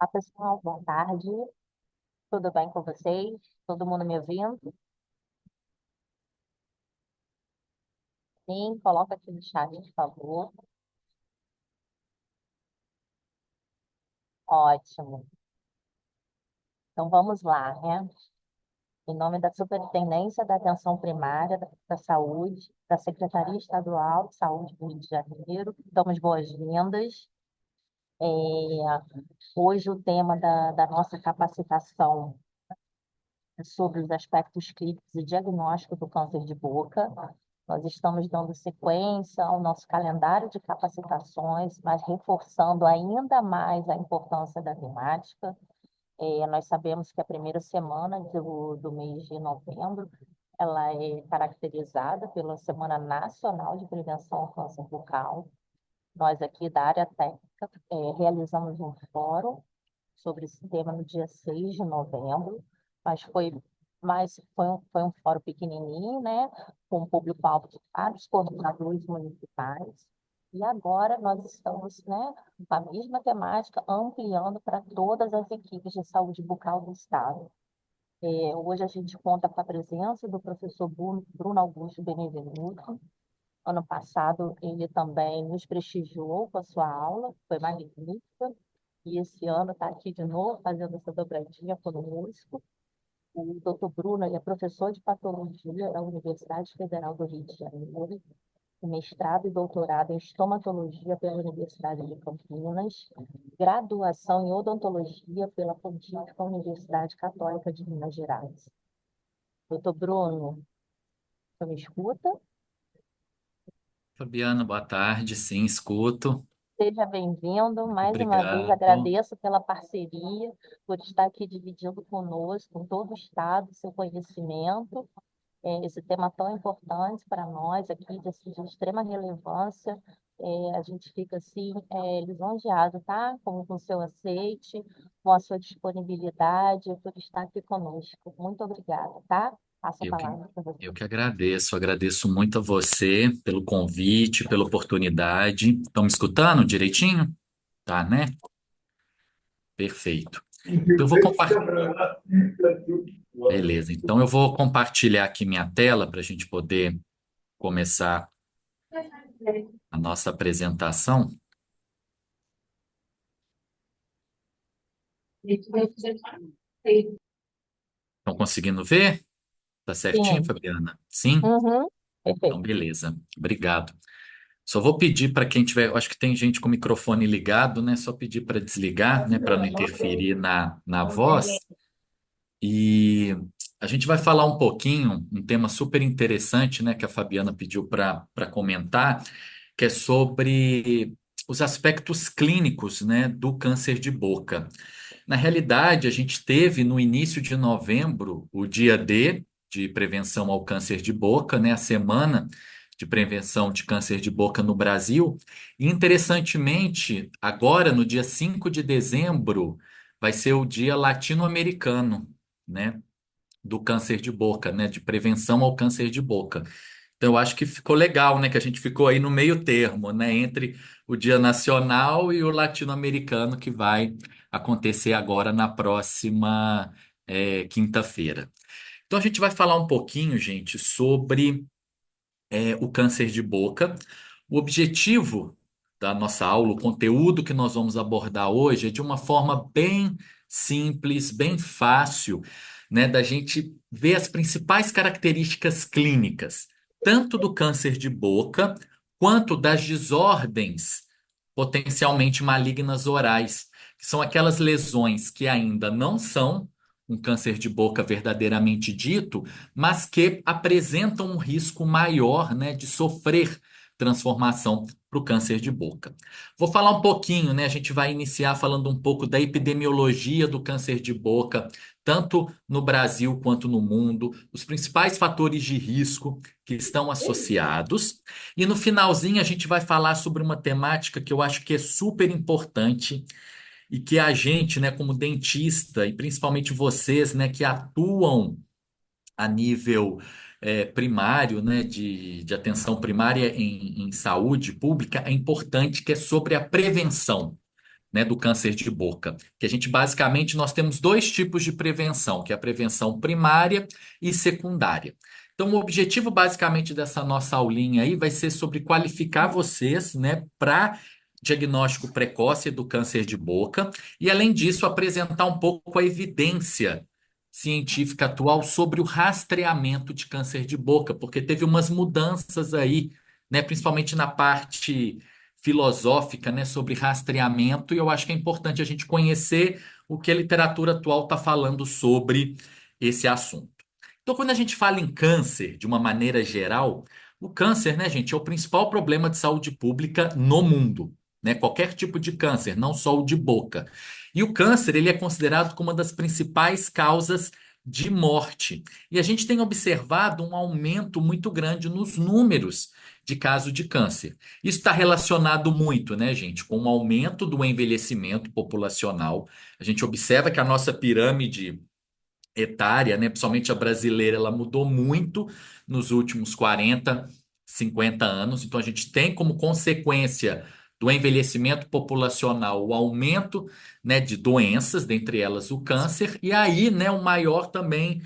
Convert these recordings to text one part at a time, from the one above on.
Olá, pessoal, boa tarde. Tudo bem com vocês? Todo mundo me ouvindo? Sim, coloca aqui no chat, por favor. Ótimo. Então vamos lá, né? Em nome da Superintendência da Atenção Primária da Saúde, da Secretaria Estadual de Saúde do Rio de Janeiro, damos boas-vindas. É, Hoje o tema da nossa capacitação é sobre os aspectos clínicos e diagnóstico do câncer de boca. Nós estamos dando sequência ao nosso calendário de capacitações, mas reforçando ainda mais a importância da temática. Nós sabemos que a primeira semana do mês de novembro, ela é caracterizada pela Semana Nacional de Prevenção ao Câncer Bucal. Nós aqui da área técnica realizamos um fórum sobre esse tema no dia 6 de novembro, mas foi um fórum pequenininho, né, com o público-alvo de vários coordenadores municipais. E agora nós estamos, né, com a mesma temática, ampliando para todas as equipes de saúde bucal do Estado. Hoje a gente conta com a presença do professor Bruno Augusto Benevenuto. Ano passado ele também nos prestigiou com a sua aula, foi magnífica. E esse ano está aqui de novo, fazendo essa dobradinha conosco. O doutor Bruno, ele é professor de patologia da Universidade Federal do Rio de Janeiro, com mestrado e doutorado em estomatologia pela Universidade de Campinas, graduação em odontologia pela Pontífica Universidade Católica de Minas Gerais. Doutor Bruno, você me escuta? Fabiana, boa tarde. Sim, escuto. Seja bem-vindo. Mais uma vez, Obrigado. agradeço pela parceria, por estar aqui dividindo conosco, com todo o Estado, seu conhecimento. Esse tema tão importante para nós aqui, de extrema relevância. A gente fica assim, lisonjeado, tá? Com o seu aceite, com a sua disponibilidade, por estar aqui conosco. Muito obrigada, tá? Passo a Eu que, palavra para você. eu que agradeço. Agradeço muito a você pelo convite, pela oportunidade. Estão me escutando direitinho? Tá, né? Perfeito. Então, eu vou compartilhar. Beleza. Então, eu vou compartilhar aqui minha tela para a gente poder começar a nossa apresentação. Estão conseguindo ver? Tá certinho, Sim. Fabiana? Sim? Uhum. Então, Perfeito. beleza. Obrigado. Só vou pedir para quem tiver, eu acho que tem gente com o microfone ligado, né? Só pedir para desligar, né? Para não interferir na voz. E a gente vai falar um pouquinho, um tema super interessante, né? Que a Fabiana pediu para comentar, que é sobre os aspectos clínicos, né? Do câncer de boca. Na realidade, a gente teve no início de novembro o dia D de prevenção ao câncer de boca, né? A semana de prevenção de câncer de boca no Brasil. E interessantemente, agora no dia 5 de dezembro vai ser o dia latino-americano, né? Do câncer de boca, né? De prevenção ao câncer de boca. Então, eu acho que ficou legal, né? Que a gente ficou aí no meio termo, né? Entre o Dia Nacional e o Latino-Americano, que vai acontecer agora na próxima, quinta-feira. Então, a gente vai falar um pouquinho, gente, sobre, o câncer de boca. O objetivo da nossa aula, o conteúdo que nós vamos abordar hoje é de uma forma bem simples, bem fácil, né, da gente ver as principais características clínicas, tanto do câncer de boca quanto das desordens potencialmente malignas orais, que são aquelas lesões que ainda não são um câncer de boca verdadeiramente dito, mas que apresentam um risco maior, né, de sofrer transformação para o câncer de boca. Vou falar um pouquinho, né? A gente vai iniciar falando um pouco da epidemiologia do câncer de boca, tanto no Brasil quanto no mundo, os principais fatores de risco que estão associados. E no finalzinho a gente vai falar sobre uma temática que eu acho que é super importante e que a gente, né, como dentista, e principalmente vocês, né, que atuam a nível primário, né, de atenção primária em saúde pública, é importante, que é sobre a prevenção. né, do câncer de boca. Que a gente basicamente nós temos dois tipos de prevenção, que é a prevenção primária e secundária. Então, o objetivo basicamente dessa nossa aulinha aí vai ser sobre qualificar vocês, né, para diagnóstico precoce do câncer de boca e, além disso, apresentar um pouco a evidência científica atual sobre o rastreamento de câncer de boca, porque teve umas mudanças aí, né, principalmente na parte filosófica, né, sobre rastreamento, e eu acho que é importante a gente conhecer o que a literatura atual está falando sobre esse assunto. Então, quando a gente fala em câncer, de uma maneira geral, o câncer, né, gente, é o principal problema de saúde pública no mundo, né? Qualquer tipo de câncer, não só o de boca. E o câncer, ele é considerado como uma das principais causas de morte. E a gente tem observado um aumento muito grande nos números de casos de câncer. Isso está relacionado muito, né, gente, com o aumento do envelhecimento populacional. A gente observa que a nossa pirâmide etária, né, principalmente a brasileira, ela mudou muito nos últimos 40, 50 anos. Então, a gente tem como consequência do envelhecimento populacional o aumento, né, de doenças, dentre elas o câncer, e aí, né, o maior também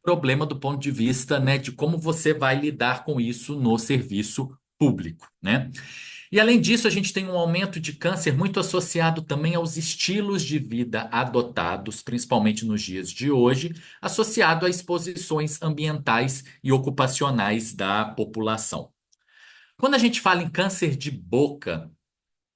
problema do ponto de vista, né, de como você vai lidar com isso no serviço público, né? E além disso, a gente tem um aumento de câncer muito associado também aos estilos de vida adotados, principalmente nos dias de hoje, associado a exposições ambientais e ocupacionais da população. Quando a gente fala em câncer de boca,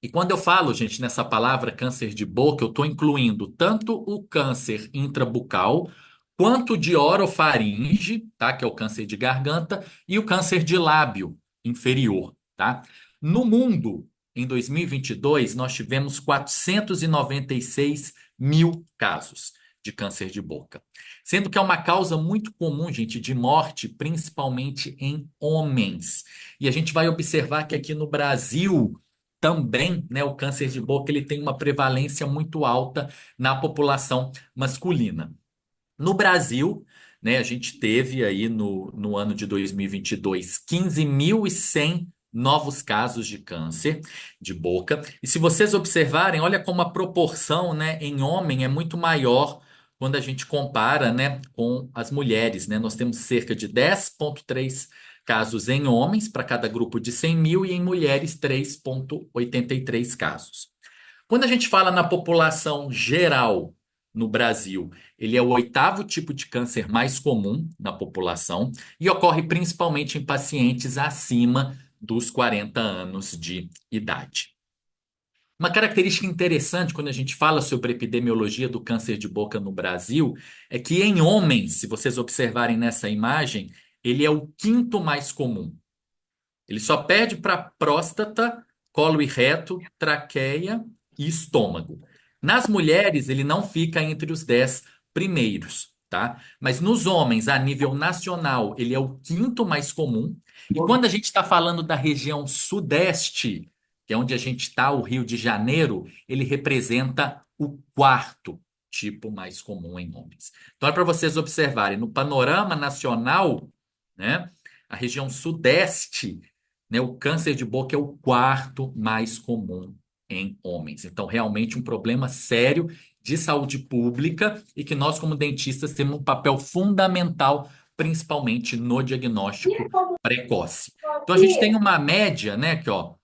e quando eu falo, gente, nessa palavra câncer de boca, eu estou incluindo tanto o câncer intrabucal, quanto de orofaringe, tá? Que é o câncer de garganta, e o câncer de lábio inferior, tá? No mundo, em 2022, nós tivemos 496 mil casos de câncer de boca, sendo que é uma causa muito comum, gente, de morte, principalmente em homens. E a gente vai observar que aqui no Brasil também, né, o câncer de boca ele tem uma prevalência muito alta na população masculina. No Brasil, né, a gente teve aí no ano de 2022 15.100 novos casos de câncer de boca. E se vocês observarem, olha como a proporção, né, em homem é muito maior quando a gente compara, né, com as mulheres, né? Nós temos cerca de 10,3 casos em homens para cada grupo de 100 mil e em mulheres 3,83 casos. Quando a gente fala na população geral no Brasil, ele é o oitavo tipo de câncer mais comum na população e ocorre principalmente em pacientes acima dos 40 anos de idade. Uma característica interessante quando a gente fala sobre a epidemiologia do câncer de boca no Brasil é que em homens, se vocês observarem nessa imagem, ele é o quinto mais comum. Ele só perde para próstata, colo e reto, traqueia e estômago. Nas mulheres, ele não fica entre os 10 primeiros, tá? Mas nos homens, a nível nacional, ele é o quinto mais comum. E quando a gente está falando da região sudeste, que é onde a gente está, o Rio de Janeiro, ele representa o quarto tipo mais comum em homens. Então, é para vocês observarem, no panorama nacional, né, a região sudeste, né, o câncer de boca é o quarto mais comum em homens. Então, realmente um problema sério de saúde pública e que nós, como dentistas, temos um papel fundamental, principalmente no diagnóstico precoce. Então, a gente tem uma média, né, que, ó,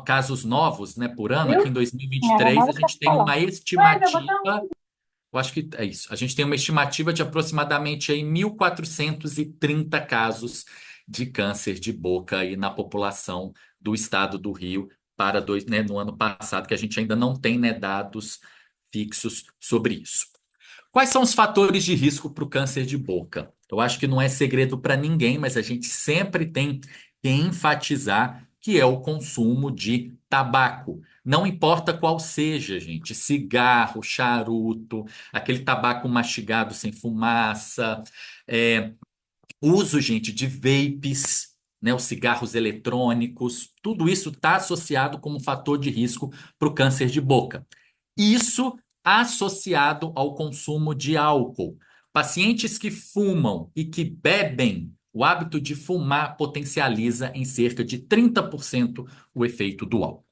casos novos, né, por ano. Aqui em Era 2023, a nada que tá gente tem falando. uma estimativa, eu acho que é isso. A gente tem uma estimativa de aproximadamente aí 1.430 casos de câncer de boca aí na população do estado do Rio né, no ano passado, que a gente ainda não tem, né, dados fixos sobre isso. Quais são os fatores de risco para o câncer de boca? Eu acho que não é segredo para ninguém, mas a gente sempre tem que enfatizar que é o consumo de tabaco. Não importa qual seja, gente, cigarro, charuto, aquele tabaco mastigado sem fumaça, é, uso, gente, de vapes, né, os cigarros eletrônicos, tudo isso está associado como fator de risco para o câncer de boca. Isso associado ao consumo de álcool. Pacientes que fumam e que bebem, o hábito de fumar potencializa em cerca de 30% o efeito do álcool.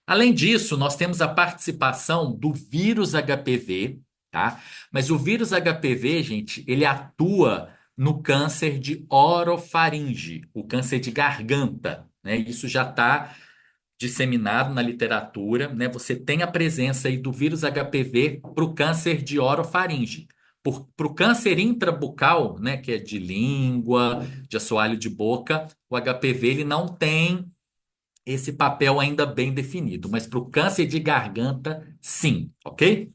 Além disso, nós temos a participação do vírus HPV, tá? Mas o vírus HPV, gente, ele atua no câncer de orofaringe, o câncer de garganta, né? Isso já está disseminado na literatura, né? Você tem a presença aí do vírus HPV para o câncer de orofaringe. Para o câncer intrabucal, né, que é de língua, de assoalho de boca, o HPV ele não tem esse papel ainda bem definido, mas para o câncer de garganta, sim, ok?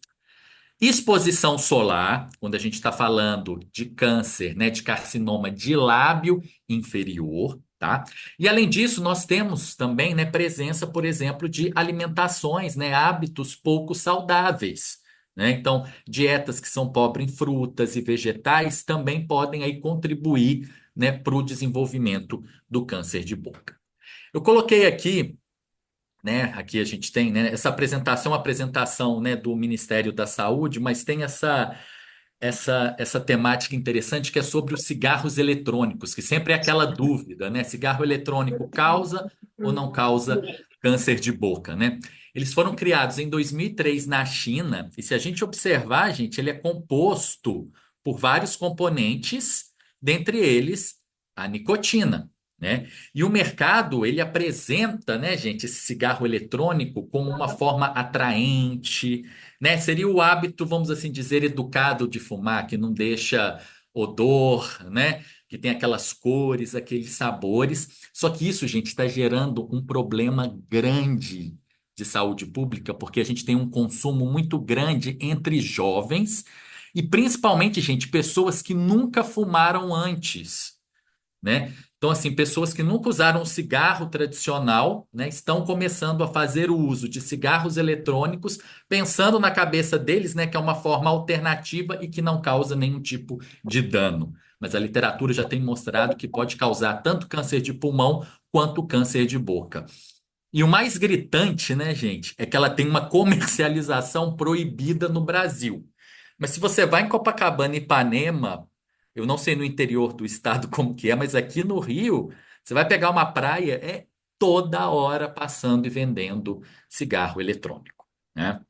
Exposição solar, quando a gente está falando de câncer, né, de carcinoma de lábio inferior, tá? E além disso, nós temos também, né, presença, por exemplo, de alimentações, né, hábitos pouco saudáveis, né? Então, dietas que são pobres em frutas e vegetais também podem aí contribuir, né, para o desenvolvimento do câncer de boca. Eu coloquei aqui, né? Aqui a gente tem, né, essa apresentação, né, do Ministério da Saúde, mas tem essa temática interessante que é sobre os cigarros eletrônicos, que sempre é aquela dúvida, né? Cigarro eletrônico causa ou não causa câncer de boca, né? Eles foram criados em 2003 na China, e se a gente observar, gente, ele é composto por vários componentes, dentre eles a nicotina, né? E o mercado, ele apresenta, né, gente, esse cigarro eletrônico como uma forma atraente, né? Seria o hábito, vamos assim dizer, educado de fumar, que não deixa odor, né? Que tem aquelas cores, aqueles sabores. Só que isso, gente, está gerando um problema grande de saúde pública, porque a gente tem um consumo muito grande entre jovens e principalmente, gente, pessoas que nunca fumaram antes, né? Então, assim, pessoas que nunca usaram um cigarro tradicional, né, estão começando a fazer o uso de cigarros eletrônicos, pensando na cabeça deles, né, que é uma forma alternativa e que não causa nenhum tipo de dano. Mas a literatura já tem mostrado que pode causar tanto câncer de pulmão quanto câncer de boca. E o mais gritante, né, gente, é que ela tem uma comercialização proibida no Brasil. Mas se você vai em Copacabana e Ipanema, eu não sei no interior do estado como que é, mas aqui no Rio, você vai pegar uma praia, é toda hora passando e vendendo cigarro eletrônico, né?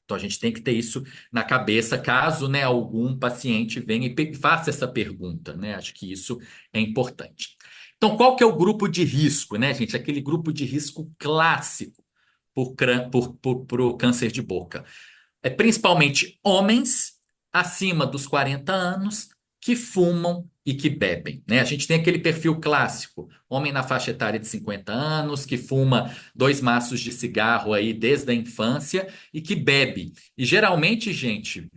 Então a gente tem que ter isso na cabeça caso, né, algum paciente venha e faça essa pergunta, né? Acho que isso é importante. Então, qual que é o grupo de risco, né, gente? Aquele grupo de risco clássico por câncer de boca. É principalmente homens acima dos 40 anos que fumam e que bebem, né? A gente tem aquele perfil clássico, homem na faixa etária de 50 anos, que fuma 2 maços de cigarro aí desde a infância e que bebe. E geralmente, gente,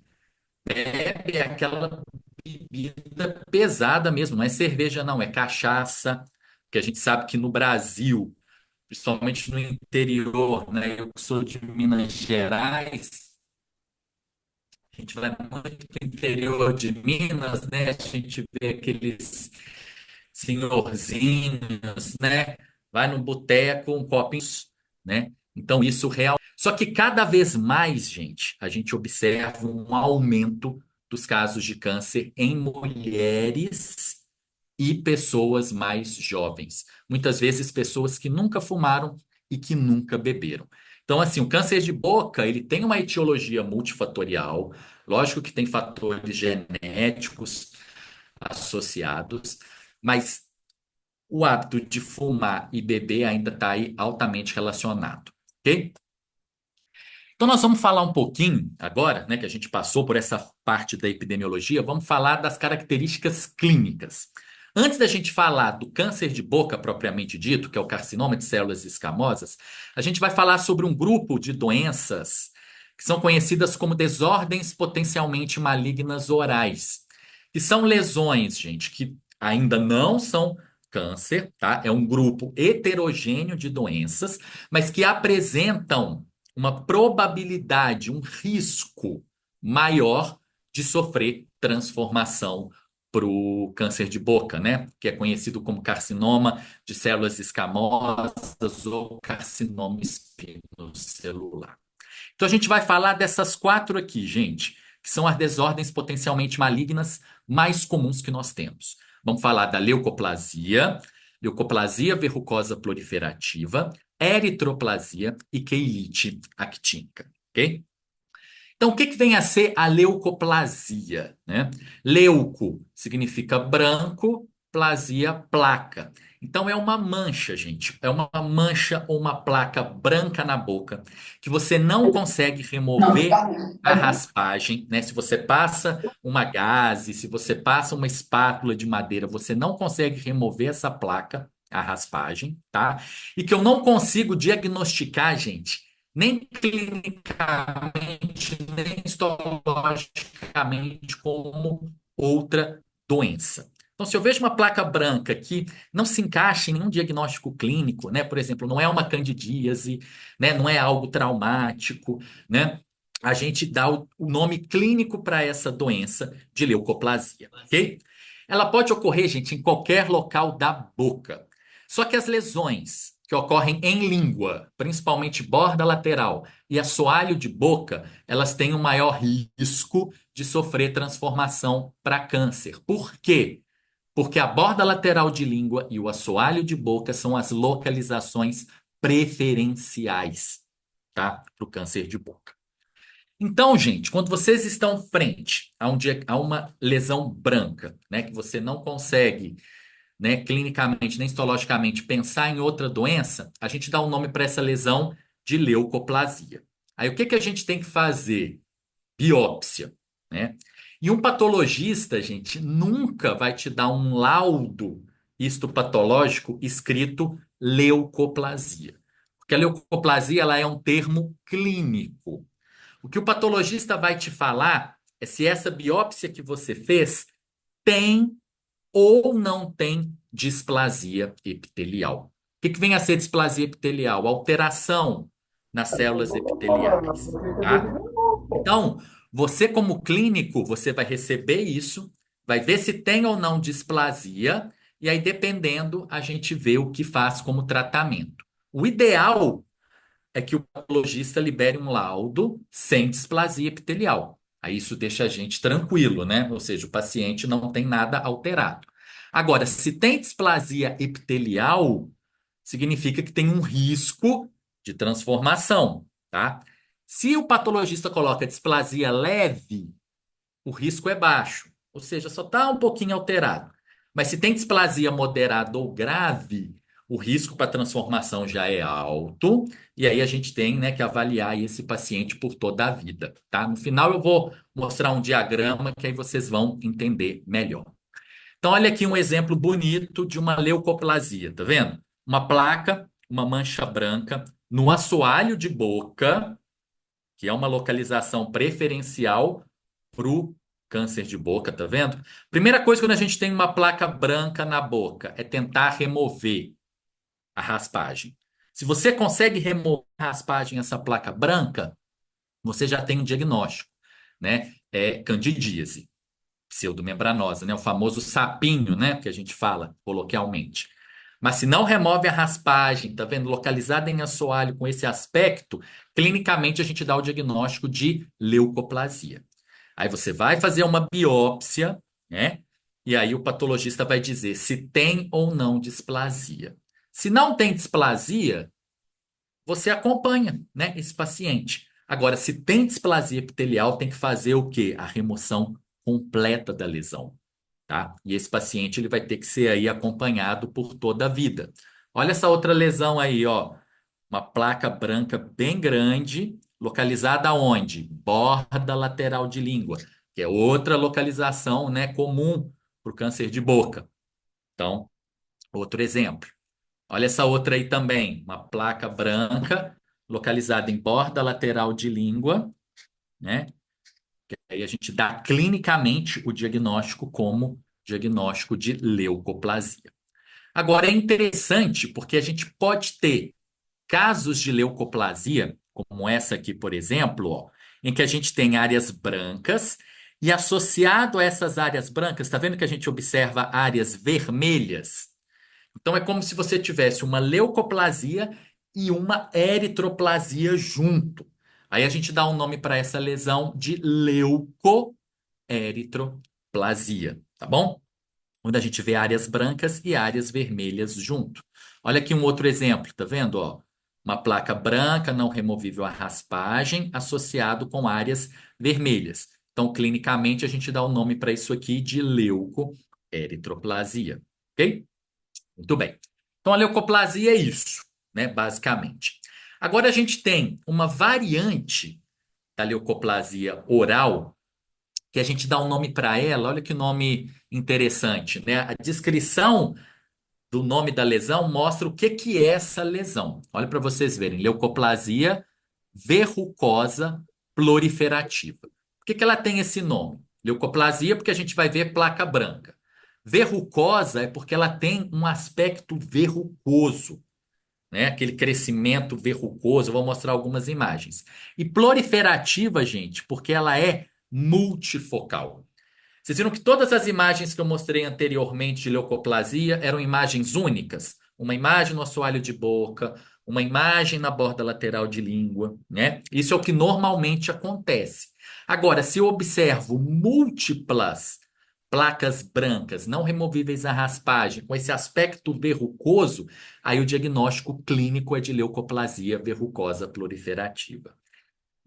bebe aquela bebida pesada mesmo, não é cerveja, não, é cachaça, que a gente sabe que no Brasil, principalmente no interior, né? Eu que sou de Minas Gerais, a gente vai muito para o interior de Minas, né? A gente vê aqueles senhorzinhos, né? Vai no boteco, um copinho, né? Então isso real. Só que cada vez mais, gente, a gente observa um aumento dos casos de câncer em mulheres e pessoas mais jovens. Muitas vezes pessoas que nunca fumaram e que nunca beberam. Então, assim, o câncer de boca, ele tem uma etiologia multifatorial. Lógico que tem fatores genéticos associados, mas o hábito de fumar e beber ainda está aí altamente relacionado, ok? Então nós vamos falar um pouquinho agora, né, que a gente passou por essa parte da epidemiologia, vamos falar das características clínicas. Antes da gente falar do câncer de boca propriamente dito, que é o carcinoma de células escamosas, a gente vai falar sobre um grupo de doenças que são conhecidas como desordens potencialmente malignas orais, que são lesões, gente, que ainda não são câncer, tá? É um grupo heterogêneo de doenças, mas que apresentam uma probabilidade, um risco maior de sofrer transformação para o câncer de boca, né? Que é conhecido como carcinoma de células escamosas ou carcinoma espinocelular. Então a gente vai falar dessas quatro aqui, gente, que são as desordens potencialmente malignas mais comuns que nós temos. Vamos falar da leucoplasia, leucoplasia verrucosa proliferativa, eritroplasia e queilite actínica, ok? Então, o que que vem a ser a leucoplasia, né? Leuco significa branco, plasia, placa. Então, é uma mancha, gente. É uma mancha ou uma placa branca na boca que você não consegue remover a raspagem, né? Se você passa uma gaze, se você passa uma espátula de madeira, você não consegue remover essa placa, a raspagem, tá? E que eu não consigo diagnosticar, gente, nem clinicamente, nem histologicamente como outra doença. Então, se eu vejo uma placa branca que não se encaixa em nenhum diagnóstico clínico, né? Por exemplo, não é uma candidíase, né? Não é algo traumático, né? A gente dá o nome clínico para essa doença de leucoplasia, ok? Ela pode ocorrer, gente, em qualquer local da boca. Só que as lesões que ocorrem em língua, principalmente borda lateral e assoalho de boca, elas têm um maior risco de sofrer transformação para câncer. Por quê? Porque a borda lateral de língua e o assoalho de boca são as localizações preferenciais, tá? Para o câncer de boca. Então, gente, quando vocês estão frente a uma lesão branca, né, que você não consegue, né, clinicamente nem histologicamente pensar em outra doença, a gente dá um nome para essa lesão de leucoplasia. Aí o que que a gente tem que fazer? Biópsia, né? E um patologista, gente, nunca vai te dar um laudo histopatológico escrito leucoplasia. Porque a leucoplasia ela é um termo clínico. O que o patologista vai te falar é se essa biópsia que você fez tem ou não tem displasia epitelial. O que que vem a ser displasia epitelial? Alteração nas células epiteliais, tá? Então, você como clínico, você vai receber isso, vai ver se tem ou não displasia, e aí dependendo, a gente vê o que faz como tratamento. O ideal é que o patologista libere um laudo sem displasia epitelial. Aí isso deixa a gente tranquilo, né? Ou seja, o paciente não tem nada alterado. Agora, se tem displasia epitelial, significa que tem um risco de transformação, tá? Se o patologista coloca displasia leve, o risco é baixo, ou seja, só está um pouquinho alterado. Mas se tem displasia moderada ou grave, o risco para transformação já é alto, e aí a gente tem, né, que avaliar esse paciente por toda a vida, tá? No final eu vou mostrar um diagrama que aí vocês vão entender melhor. Então, olha aqui um exemplo bonito de uma leucoplasia, tá vendo? Uma placa, uma mancha branca no assoalho de boca, que é uma localização preferencial para o câncer de boca, tá vendo? Primeira coisa quando a gente tem uma placa branca na boca é tentar remover a raspagem. Se você consegue remover a raspagem, essa placa branca, você já tem um diagnóstico, né? É candidíase pseudomembranosa, né? O famoso sapinho, né? Que a gente fala coloquialmente. Mas se não remove a raspagem, tá vendo? Localizada em assoalho com esse aspecto, clinicamente a gente dá o diagnóstico de leucoplasia. Aí você vai fazer uma biópsia, né? E aí o patologista vai dizer se tem ou não displasia. Se não tem displasia, você acompanha, né, esse paciente. Agora, se tem displasia epitelial, tem que fazer o quê? A remoção completa da lesão, tá? E esse paciente ele vai ter que ser aí acompanhado por toda a vida. Olha essa outra lesão aí, ó. Uma placa branca bem grande, localizada onde? Borda lateral de língua, que é outra localização, né, comum para o câncer de boca. Então, outro exemplo. Olha essa outra aí também, uma placa branca localizada em borda lateral de língua, né? Aí a gente dá clinicamente o diagnóstico como diagnóstico de leucoplasia. Agora é interessante porque a gente pode ter casos de leucoplasia, como essa aqui, por exemplo, ó, em que a gente tem áreas brancas e associado a essas áreas brancas, está vendo que a gente observa áreas vermelhas? Então é como se você tivesse uma leucoplasia e uma eritroplasia junto. Aí a gente dá um nome para essa lesão de leucoeritroplasia, tá bom? Quando a gente vê áreas brancas e áreas vermelhas junto. Olha aqui um outro exemplo, tá vendo, ó? Uma placa branca não removível à raspagem, associado com áreas vermelhas. Então, clinicamente, a gente dá o nome para isso aqui de leucoeritroplasia. Ok? Muito bem. Então, a leucoplasia é isso, né, basicamente. Agora, a gente tem uma variante da leucoplasia oral, que a gente dá um nome para ela. Olha que nome interessante, né? A descrição do nome da lesão mostra o que que é essa lesão. Olha para vocês verem, leucoplasia verrucosa proliferativa. Por que que ela tem esse nome? Leucoplasia porque a gente vai ver placa branca. Verrucosa é porque ela tem um aspecto verrucoso, né? Aquele crescimento verrucoso. Eu vou mostrar algumas imagens. E proliferativa, gente, porque ela é multifocal. Vocês viram que todas as imagens que eu mostrei anteriormente de leucoplasia eram imagens únicas? Uma imagem no assoalho de boca, uma imagem na borda lateral de língua, né? Isso é o que normalmente acontece. Agora, se eu observo múltiplas placas brancas não removíveis à raspagem, com esse aspecto verrucoso, aí o diagnóstico clínico é de leucoplasia verrucosa proliferativa.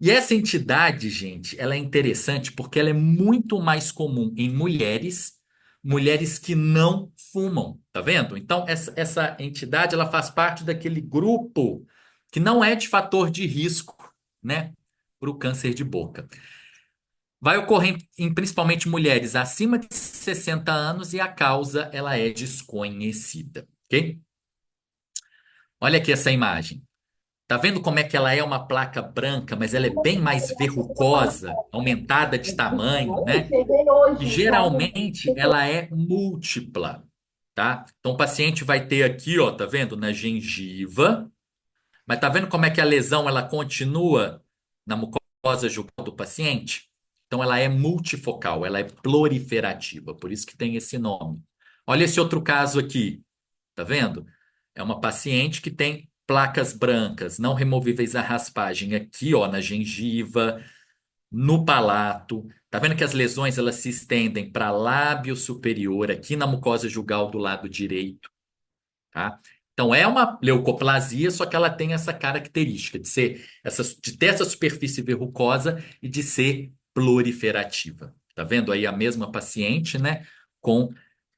E essa entidade, gente, ela é interessante porque ela é muito mais comum em mulheres, mulheres que não fumam, tá vendo? Então, essa entidade, ela faz parte daquele grupo que não é de fator de risco, né, para o câncer de boca. Vai ocorrer em principalmente mulheres acima de 60 anos e a causa, ela é desconhecida, ok? Olha aqui essa imagem. Tá vendo como é que ela é uma placa branca, mas ela é bem mais verrucosa, aumentada de tamanho, né? E geralmente ela é múltipla, tá? Então o paciente vai ter aqui, ó, tá vendo? Na gengiva, mas tá vendo como é que a lesão ela continua na mucosa jugal do paciente? Então ela é multifocal, ela é proliferativa, por isso que tem esse nome. Olha esse outro caso aqui. Tá vendo? É uma paciente que tem placas brancas não removíveis à raspagem aqui, ó, na gengiva, no palato. Tá vendo que as lesões elas se estendem para lábio superior, aqui na mucosa jugal do lado direito, tá? Então é uma leucoplasia, só que ela tem essa característica de ter essa superfície verrucosa e de ser proliferativa. Tá vendo aí a mesma paciente, né, com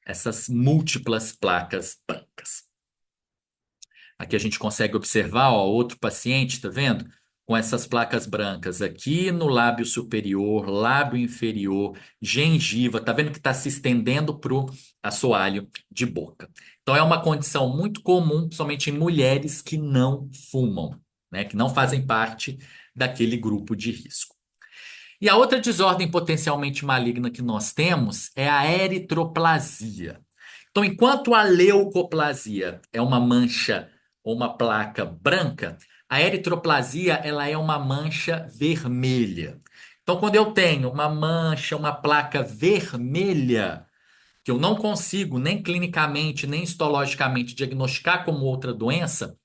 essas múltiplas placas brancas. Aqui a gente consegue observar, ó, outro paciente, tá vendo? Com essas placas brancas aqui no lábio superior, lábio inferior, gengiva, tá vendo que está se estendendo para o assoalho de boca. Então é uma condição muito comum, somente em mulheres que não fumam, né? Que não fazem parte daquele grupo de risco. E a outra desordem potencialmente maligna que nós temos é a eritroplasia. Então, enquanto a leucoplasia é uma mancha ou uma placa branca, a eritroplasia ela é uma mancha vermelha. Então, quando eu tenho uma mancha, uma placa vermelha, que eu não consigo nem clinicamente, nem histologicamente diagnosticar como outra doença,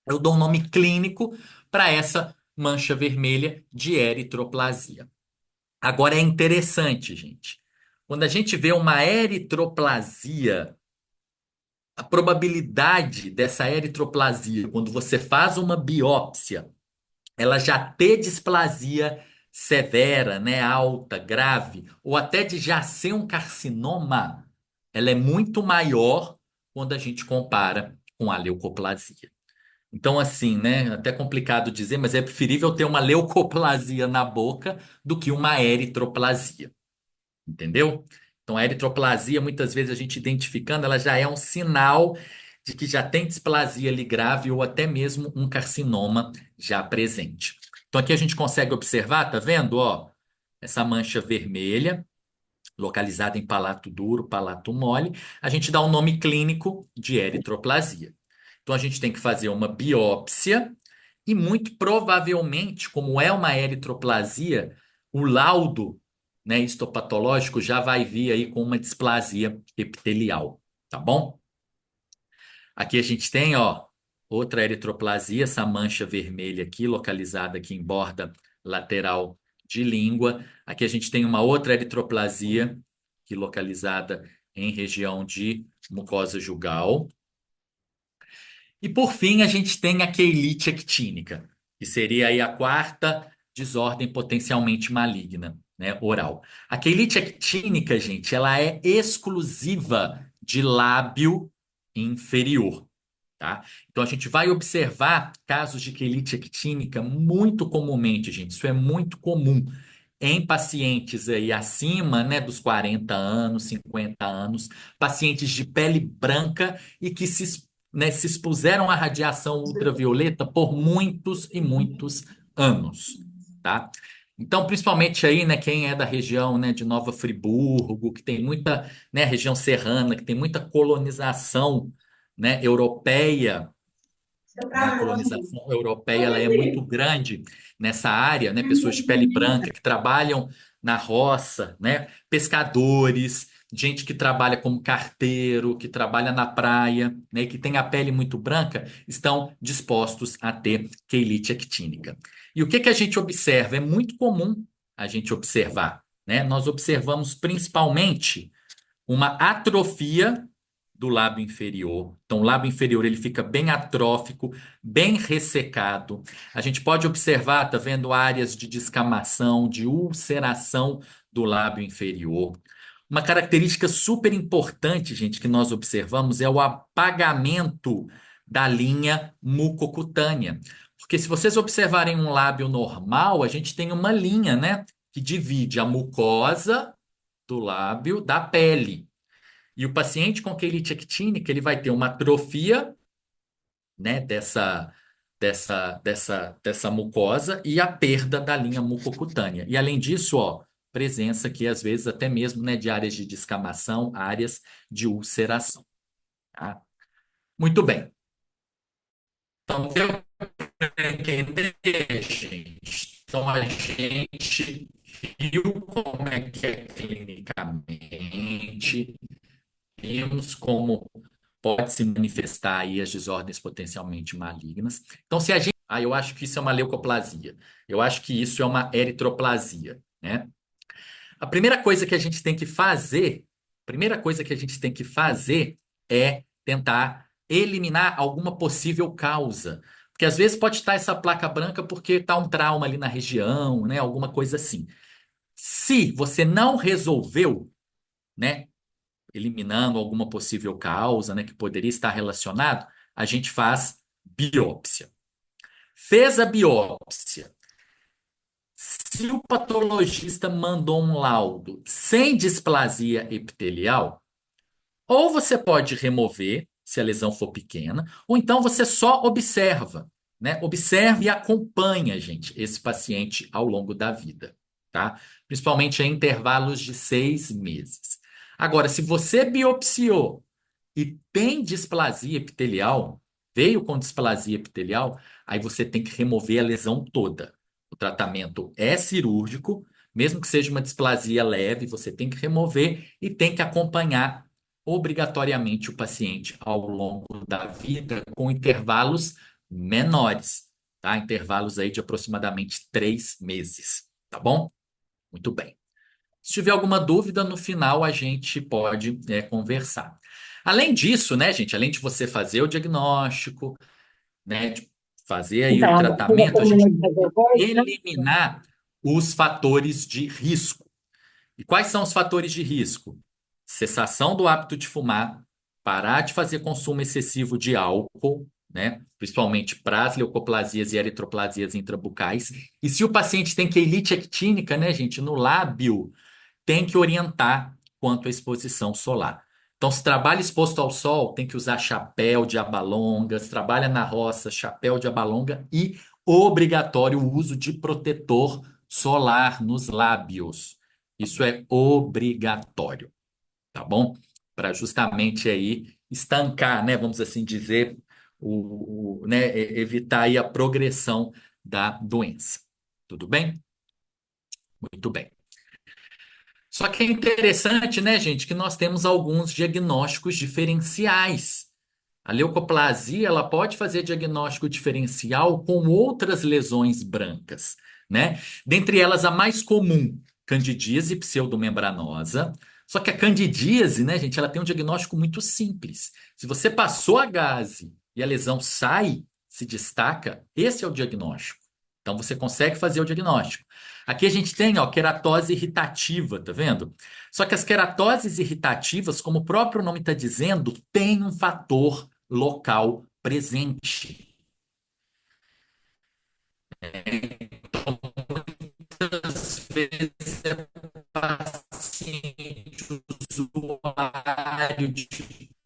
eu dou um nome clínico para essa mancha vermelha de eritroplasia. Agora é interessante, gente. Quando a gente vê uma eritroplasia, a probabilidade dessa eritroplasia, quando você faz uma biópsia, ela já ter displasia severa, né, alta, grave, ou até de já ser um carcinoma, ela é muito maior quando a gente compara com a leucoplasia. Então, assim, né, até complicado dizer, mas é preferível ter uma leucoplasia na boca do que uma eritroplasia. Entendeu? Então, a eritroplasia, muitas vezes a gente identificando, ela já é um sinal de que já tem displasia ali grave ou até mesmo um carcinoma já presente. Então, aqui a gente consegue observar, tá vendo? Ó, essa mancha vermelha, localizada em palato duro, palato mole, a gente dá o nome clínico de eritroplasia. Então, a gente tem que fazer uma biópsia e muito provavelmente, como é uma eritroplasia, o laudo, né, histopatológico já vai vir aí com uma displasia epitelial, tá bom? Aqui a gente tem, ó, outra eritroplasia, essa mancha vermelha aqui, localizada aqui em borda lateral de língua. Aqui a gente tem uma outra eritroplasia, aqui localizada em região de mucosa jugal. E por fim, a gente tem a queilite actínica, que seria aí a quarta desordem potencialmente maligna, né, oral. A queilite actínica, gente, ela é exclusiva de lábio inferior, tá? Então a gente vai observar casos de quelite actínica muito comumente, gente. Isso é muito comum em pacientes aí acima, né, dos 40 anos, 50 anos, pacientes de pele branca e que se expuseram à radiação ultravioleta por muitos e muitos anos, tá? Então, principalmente aí, né, quem é da região, né, de Nova Friburgo, que tem muita, né, região serrana, que tem muita colonização, né, europeia, né? A colonização europeia ela é muito grande nessa área, né? Pessoas de pele branca que trabalham na roça, né? Pescadores, gente que trabalha como carteiro, que trabalha na praia, né? E que tem a pele muito branca, estão dispostos a ter queilite actínica. E o que que a gente observa? É muito comum a gente observar, né? Nós observamos principalmente uma atrofia do lábio inferior. Então, o lábio inferior ele fica bem atrófico, bem ressecado. A gente pode observar, tá vendo áreas de descamação, de ulceração do lábio inferior. Uma característica super importante, gente, que nós observamos é o apagamento da linha mucocutânea. Porque se vocês observarem um lábio normal, a gente tem uma linha, né, que divide a mucosa do lábio da pele. E o paciente com quelite actínica, ele vai ter uma atrofia, né, dessa mucosa e a perda da linha mucocutânea. E além disso, ó, presença aqui, às vezes, até mesmo, né, de áreas de descamação, áreas de ulceração, tá? Muito bem. Então, deu para entender, gente. Então, a gente viu como é que é clinicamente, vimos como pode se manifestar aí as desordens potencialmente malignas. Então, se a gente. Ah, eu acho que isso é uma leucoplasia. Eu acho que isso é uma eritroplasia, né? A primeira coisa que a gente tem que fazer, primeira coisa que a gente tem que fazer é tentar eliminar alguma possível causa. Porque às vezes pode estar essa placa branca porque está um trauma ali na região, né? Alguma coisa assim. Se você não resolveu, né, eliminando alguma possível causa, né, que poderia estar relacionado, a gente faz biópsia. Fez a biópsia. Se o patologista mandou um laudo sem displasia epitelial, ou você pode remover, se a lesão for pequena, ou então você só observa, né? Observa e acompanha, gente, esse paciente ao longo da vida, tá? Principalmente em intervalos de 6 meses. Agora, se você biopsiou e tem displasia epitelial, veio com displasia epitelial, aí você tem que remover a lesão toda. O tratamento é cirúrgico, mesmo que seja uma displasia leve, você tem que remover e tem que acompanhar obrigatoriamente o paciente ao longo da vida com intervalos menores, tá? Intervalos aí de aproximadamente 3 meses, tá bom? Muito bem. Se tiver alguma dúvida, no final a gente pode conversar. Além disso, né, gente, além de você fazer o diagnóstico, né, de fazer aí o Então, a você já tratamento, a gente terminou de fazer o tem que gosto, né? eliminar os fatores de risco. E quais são os fatores de risco? Cessação do hábito de fumar, parar de fazer consumo excessivo de álcool, né? Principalmente para as leucoplasias e eritroplasias intrabucais. E se o paciente tem quelite actínica, né, gente, no lábio, tem que orientar quanto à exposição solar. Então, se trabalha exposto ao sol, tem que usar chapéu de aba longa. Se trabalha na roça, chapéu de aba longa e obrigatório o uso de protetor solar nos lábios. Isso é obrigatório, tá bom? Para justamente aí estancar, né, vamos assim dizer, né, evitar aí a progressão da doença. Tudo bem? Muito bem. Só que é interessante, né, gente, que nós temos alguns diagnósticos diferenciais. A leucoplasia, ela pode fazer diagnóstico diferencial com outras lesões brancas, né? Dentre elas, a mais comum, candidíase pseudomembranosa. Só que a candidíase, né, gente, ela tem um diagnóstico muito simples. Se você passou a gaze e a lesão sai, se destaca, esse é o diagnóstico. Então você consegue fazer o diagnóstico. Aqui a gente tem, ó, queratose irritativa, tá vendo? Só que as queratoses irritativas, como o próprio nome está dizendo, tem um fator local presente. Muitas vezes é paciente usuário de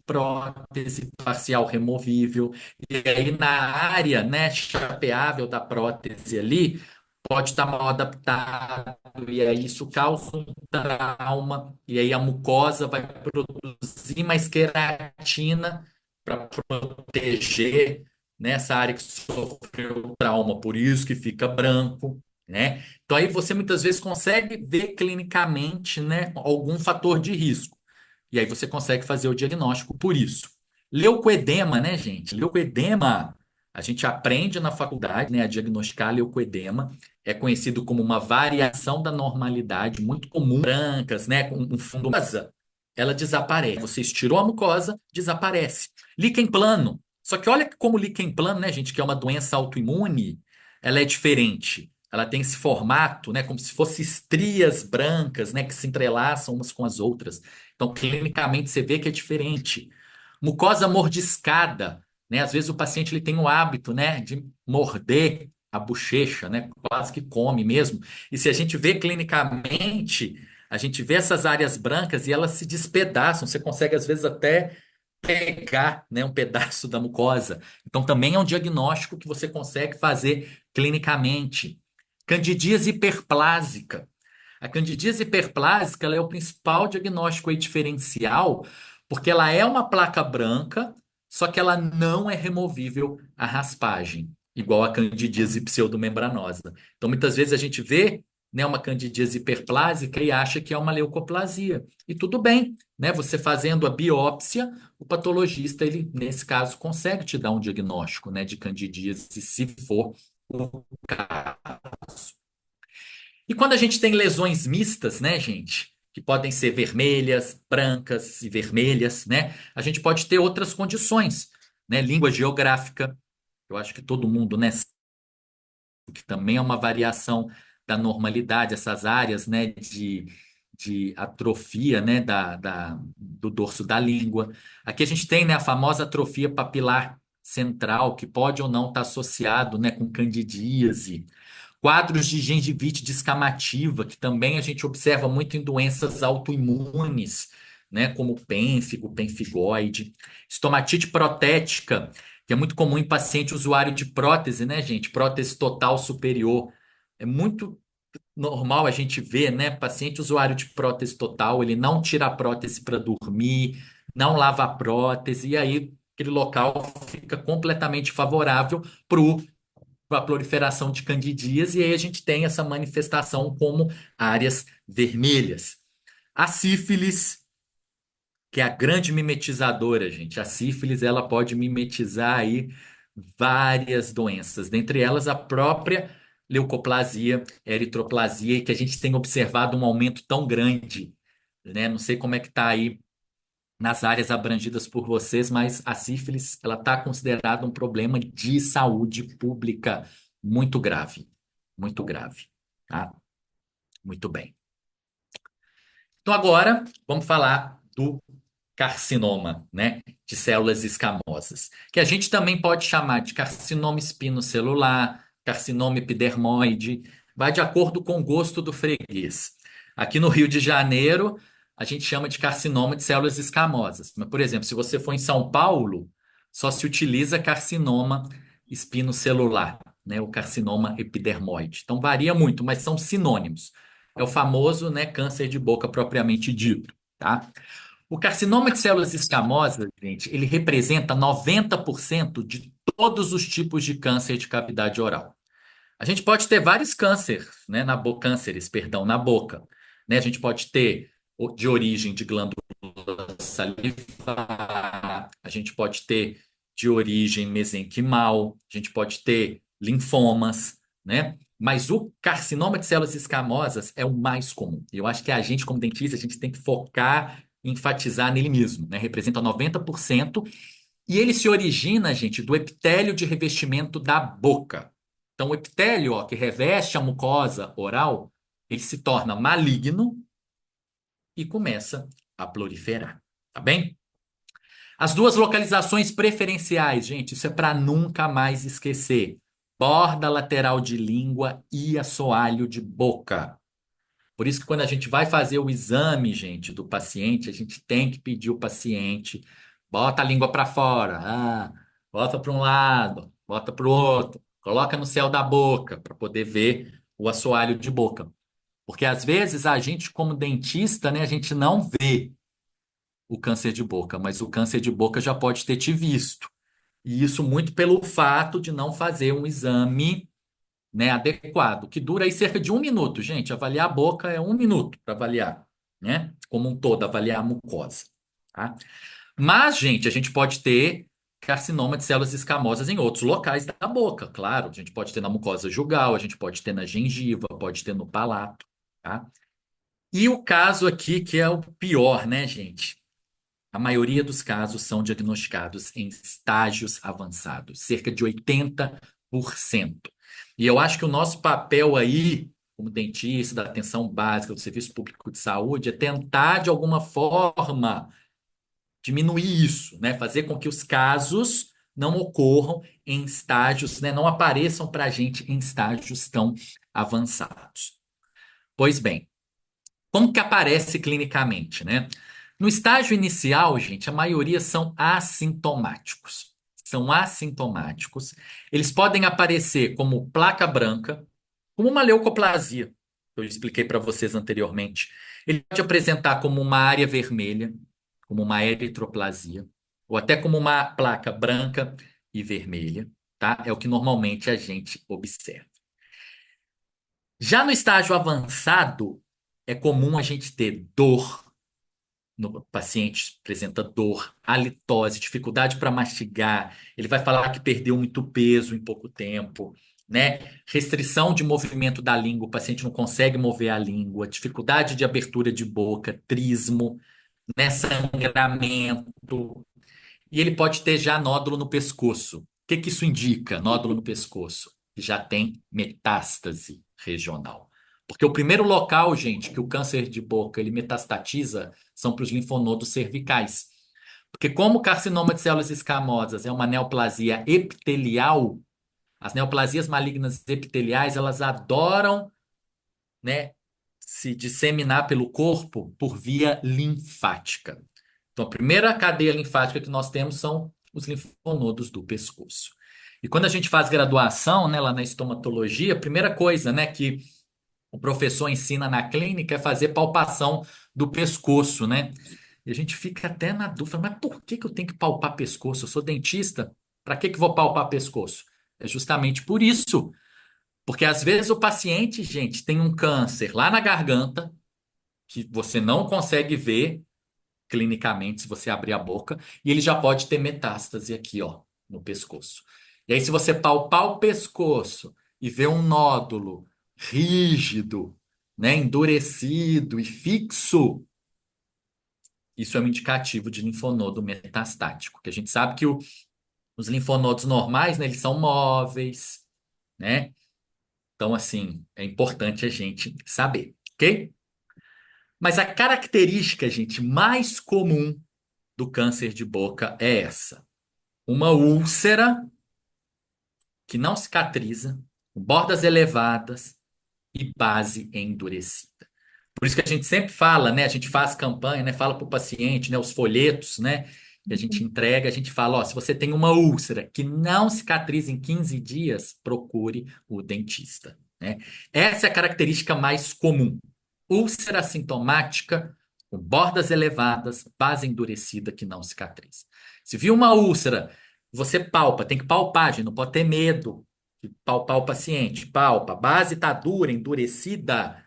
prótese parcial removível, e aí na área, né, chapeável da prótese ali, pode estar mal adaptado, e aí isso causa um trauma, e aí a mucosa vai produzir mais queratina para proteger nessa área que sofreu trauma, por isso que fica branco, né? Então aí você muitas vezes consegue ver clinicamente, né, algum fator de risco. E aí você consegue fazer o diagnóstico por isso. Leucoedema, né, gente? Leucoedema, a gente aprende na faculdade, né, a diagnosticar leucoedema. É conhecido como uma variação da normalidade, muito comum, brancas, né, com um fundo rosa, ela desaparece. Você estirou a mucosa, desaparece. Líquen plano. Só que olha como líquen plano, né, gente, que é uma doença autoimune, ela é diferente. Ela tem esse formato, né, como se fossem estrias brancas, né, que se entrelaçam umas com as outras. Então, clinicamente, você vê que é diferente. Mucosa mordiscada, né? Às vezes o paciente ele tem o hábito, né, de morder a bochecha, né? Quase que come mesmo. E se a gente vê clinicamente, a gente vê essas áreas brancas e elas se despedaçam. Você consegue, às vezes, até pegar, né, um pedaço da mucosa. Então, também é um diagnóstico que você consegue fazer clinicamente. Candidíase hiperplásica. A candidíase hiperplásica ela é o principal diagnóstico aí diferencial, porque ela é uma placa branca, só que ela não é removível à raspagem, igual a candidíase pseudomembranosa. Então, muitas vezes a gente vê, né, uma candidíase hiperplásica e acha que é uma leucoplasia. E tudo bem, né? Você fazendo a biópsia, o patologista, ele, nesse caso, consegue te dar um diagnóstico, né, de candidíase, se for o caso. E quando a gente tem lesões mistas, né, gente, que podem ser vermelhas, brancas e vermelhas, né, a gente pode ter outras condições, né, língua geográfica, eu acho que todo mundo, né, sabe que também é uma variação da normalidade, essas áreas, né, de atrofia, né, do dorso da língua. Aqui a gente tem, né, a famosa atrofia papilar central, que pode ou não estar associado, né, com candidíase. Quadros de gengivite descamativa, que também a gente observa muito em doenças autoimunes, né, como pênfigo, pemphigoide. Estomatite protética, que é muito comum em paciente usuário de prótese, né, gente? Prótese total superior. É muito normal a gente ver, né, paciente usuário de prótese total, ele não tira a prótese para dormir, não lava a prótese, e aí aquele local fica completamente favorável para a proliferação de candidíase, e aí a gente tem essa manifestação como áreas vermelhas. A sífilis, que é a grande mimetizadora, gente. A sífilis, ela pode mimetizar aí várias doenças, dentre elas a própria leucoplasia, eritroplasia, e que a gente tem observado um aumento tão grande, né? Não sei como é que está aí nas áreas abrangidas por vocês, mas a sífilis, ela está considerada um problema de saúde pública muito grave, tá? Muito bem. Então agora vamos falar do carcinoma, né, de células escamosas, que a gente também pode chamar de carcinoma espinocelular, carcinoma epidermoide, vai de acordo com o gosto do freguês. Aqui no Rio de Janeiro, a gente chama de carcinoma de células escamosas. Mas, por exemplo, se você for em São Paulo, só se utiliza carcinoma espinocelular, né, o carcinoma epidermoide. Então varia muito, mas são sinônimos. É o famoso, né, câncer de boca propriamente dito, tá? O carcinoma de células escamosas, gente, ele representa 90% de todos os tipos de câncer de cavidade oral. A gente pode ter vários cânceres, né, cânceres, perdão, na boca, né? A gente pode ter de origem de glândula salivar, a gente pode ter de origem mesenquimal, a gente pode ter linfomas, né? Mas o carcinoma de células escamosas é o mais comum. Eu acho que a gente, como dentista, a gente tem que focar e enfatizar nele mesmo, né? Representa 90%. E ele se origina, gente, do epitélio de revestimento da boca. Então, o epitélio, ó, que reveste a mucosa oral, ele se torna maligno e começa a proliferar. Tá bem? As duas localizações preferenciais, gente, isso é para nunca mais esquecer. Borda lateral de língua e assoalho de boca. Por isso que quando a gente vai fazer o exame, gente, do paciente, a gente tem que pedir o paciente, bota a língua para fora, bota para um lado, bota para o outro, coloca no céu da boca para poder ver o assoalho de boca. Porque às vezes a gente, como dentista, né, a gente não vê o câncer de boca, mas o câncer de boca já pode ter te visto. E isso muito pelo fato de não fazer um exame, né, adequado, que dura aí cerca de 1 minuto, gente. Avaliar a boca é 1 minuto para avaliar, né? Como um todo, avaliar a mucosa, tá? Mas, gente, a gente pode ter carcinoma de células escamosas em outros locais da boca, claro. A gente pode ter na mucosa jugal, a gente pode ter na gengiva, pode ter no palato, tá? E o caso aqui que é o pior, né, gente? A maioria dos casos são diagnosticados em estágios avançados, cerca de 80%. E eu acho que o nosso papel aí, como dentista, da atenção básica do Serviço Público de Saúde, é tentar, de alguma forma, diminuir isso, né? Fazer com que os casos não ocorram em estágios, né? Não apareçam para a gente em estágios tão avançados. Pois bem. Como que aparece clinicamente, né? No estágio inicial, gente, a maioria são assintomáticos. São assintomáticos. Eles podem aparecer como placa branca, como uma leucoplasia, que eu expliquei para vocês anteriormente. Ele pode apresentar como uma área vermelha, como uma eritroplasia, ou até como uma placa branca e vermelha, tá? É o que normalmente a gente observa. Já no estágio avançado, é comum a gente ter dor no paciente apresenta dor, halitose, dificuldade para mastigar, ele vai falar que perdeu muito peso em pouco tempo, né? Restrição de movimento da língua, o paciente não consegue mover a língua, dificuldade de abertura de boca, trismo, né? Sangramento, e ele pode ter já nódulo no pescoço. O que que isso indica, nódulo no pescoço? Que já tem metástase regional. Porque o primeiro local, gente, que o câncer de boca ele metastatiza são para os linfonodos cervicais. Porque como o carcinoma de células escamosas é uma neoplasia epitelial, as neoplasias malignas epiteliais, elas adoram, né, se disseminar pelo corpo por via linfática. Então, a primeira cadeia linfática que nós temos são os linfonodos do pescoço. E quando a gente faz graduação, né, lá na estomatologia, a primeira coisa, né, que o professor ensina na clínica é fazer palpação do pescoço, né? E a gente fica até na dúvida, mas por que que eu tenho que palpar pescoço? Eu sou dentista, para que que eu vou palpar pescoço? É justamente por isso, porque às vezes o paciente, gente, tem um câncer lá na garganta que você não consegue ver clinicamente se você abrir a boca, e ele já pode ter metástase aqui, ó, no pescoço. E aí, se você palpar o pescoço e ver um nódulo rígido, né, endurecido e fixo, isso é um indicativo de linfonodo metastático, que a gente sabe que os linfonodos normais, né, eles são móveis, né? Então, assim, é importante a gente saber, ok? Mas a característica, gente, mais comum do câncer de boca é essa: uma úlcera que não cicatriza, com bordas elevadas e base endurecida. Por isso que a gente sempre fala, né? A gente faz campanha, né? Fala para o paciente, né? Os folhetos, né? Que a gente entrega, a gente fala, ó, se você tem uma úlcera que não cicatriza em 15 dias, procure o dentista, né? Essa é a característica mais comum. Úlcera sintomática, com bordas elevadas, base endurecida que não cicatriza. Se viu uma úlcera, você palpa, tem que palpar, gente, não pode ter medo de palpar o paciente. Palpa, a base está dura, endurecida,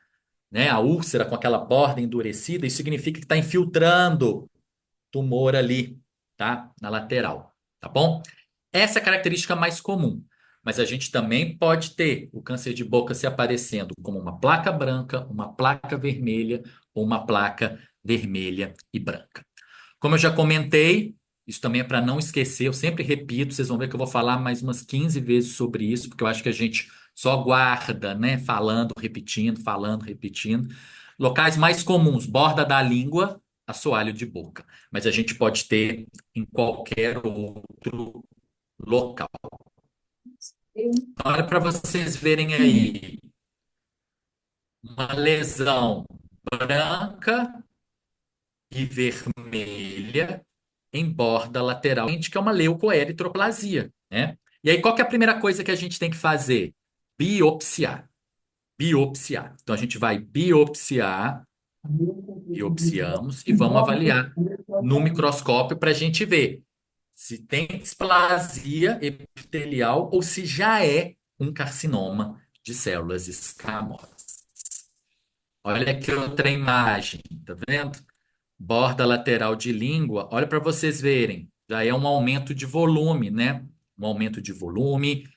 né? A úlcera com aquela borda endurecida, isso significa que está infiltrando tumor ali, tá? Na lateral, tá bom? Essa é a característica mais comum. Mas a gente também pode ter o câncer de boca se aparecendo como uma placa branca, uma placa vermelha ou uma placa vermelha e branca. Como eu já comentei, Isso também é para não esquecer. Eu sempre repito, vocês vão ver que eu vou falar mais umas 15 vezes sobre isso, porque eu acho que a gente só guarda, né? Falando, repetindo, falando, repetindo. Locais mais comuns, borda da língua, assoalho de boca. Mas a gente pode ter em qualquer outro local. Olha para vocês verem aí, uma lesão branca e vermelha em borda lateral, que é uma leucoeritroplasia, né? E aí, qual que é a primeira coisa que a gente tem que fazer? Biopsiar. Biopsiar. Então, a gente vai biopsiar, biopsiamos e vamos avaliar no microscópio para a gente ver se tem displasia epitelial ou se já é um carcinoma de células escamosas. Olha aqui outra imagem, tá vendo? Borda lateral de língua, olha para vocês verem, já é um aumento de volume, né? Um aumento de volume,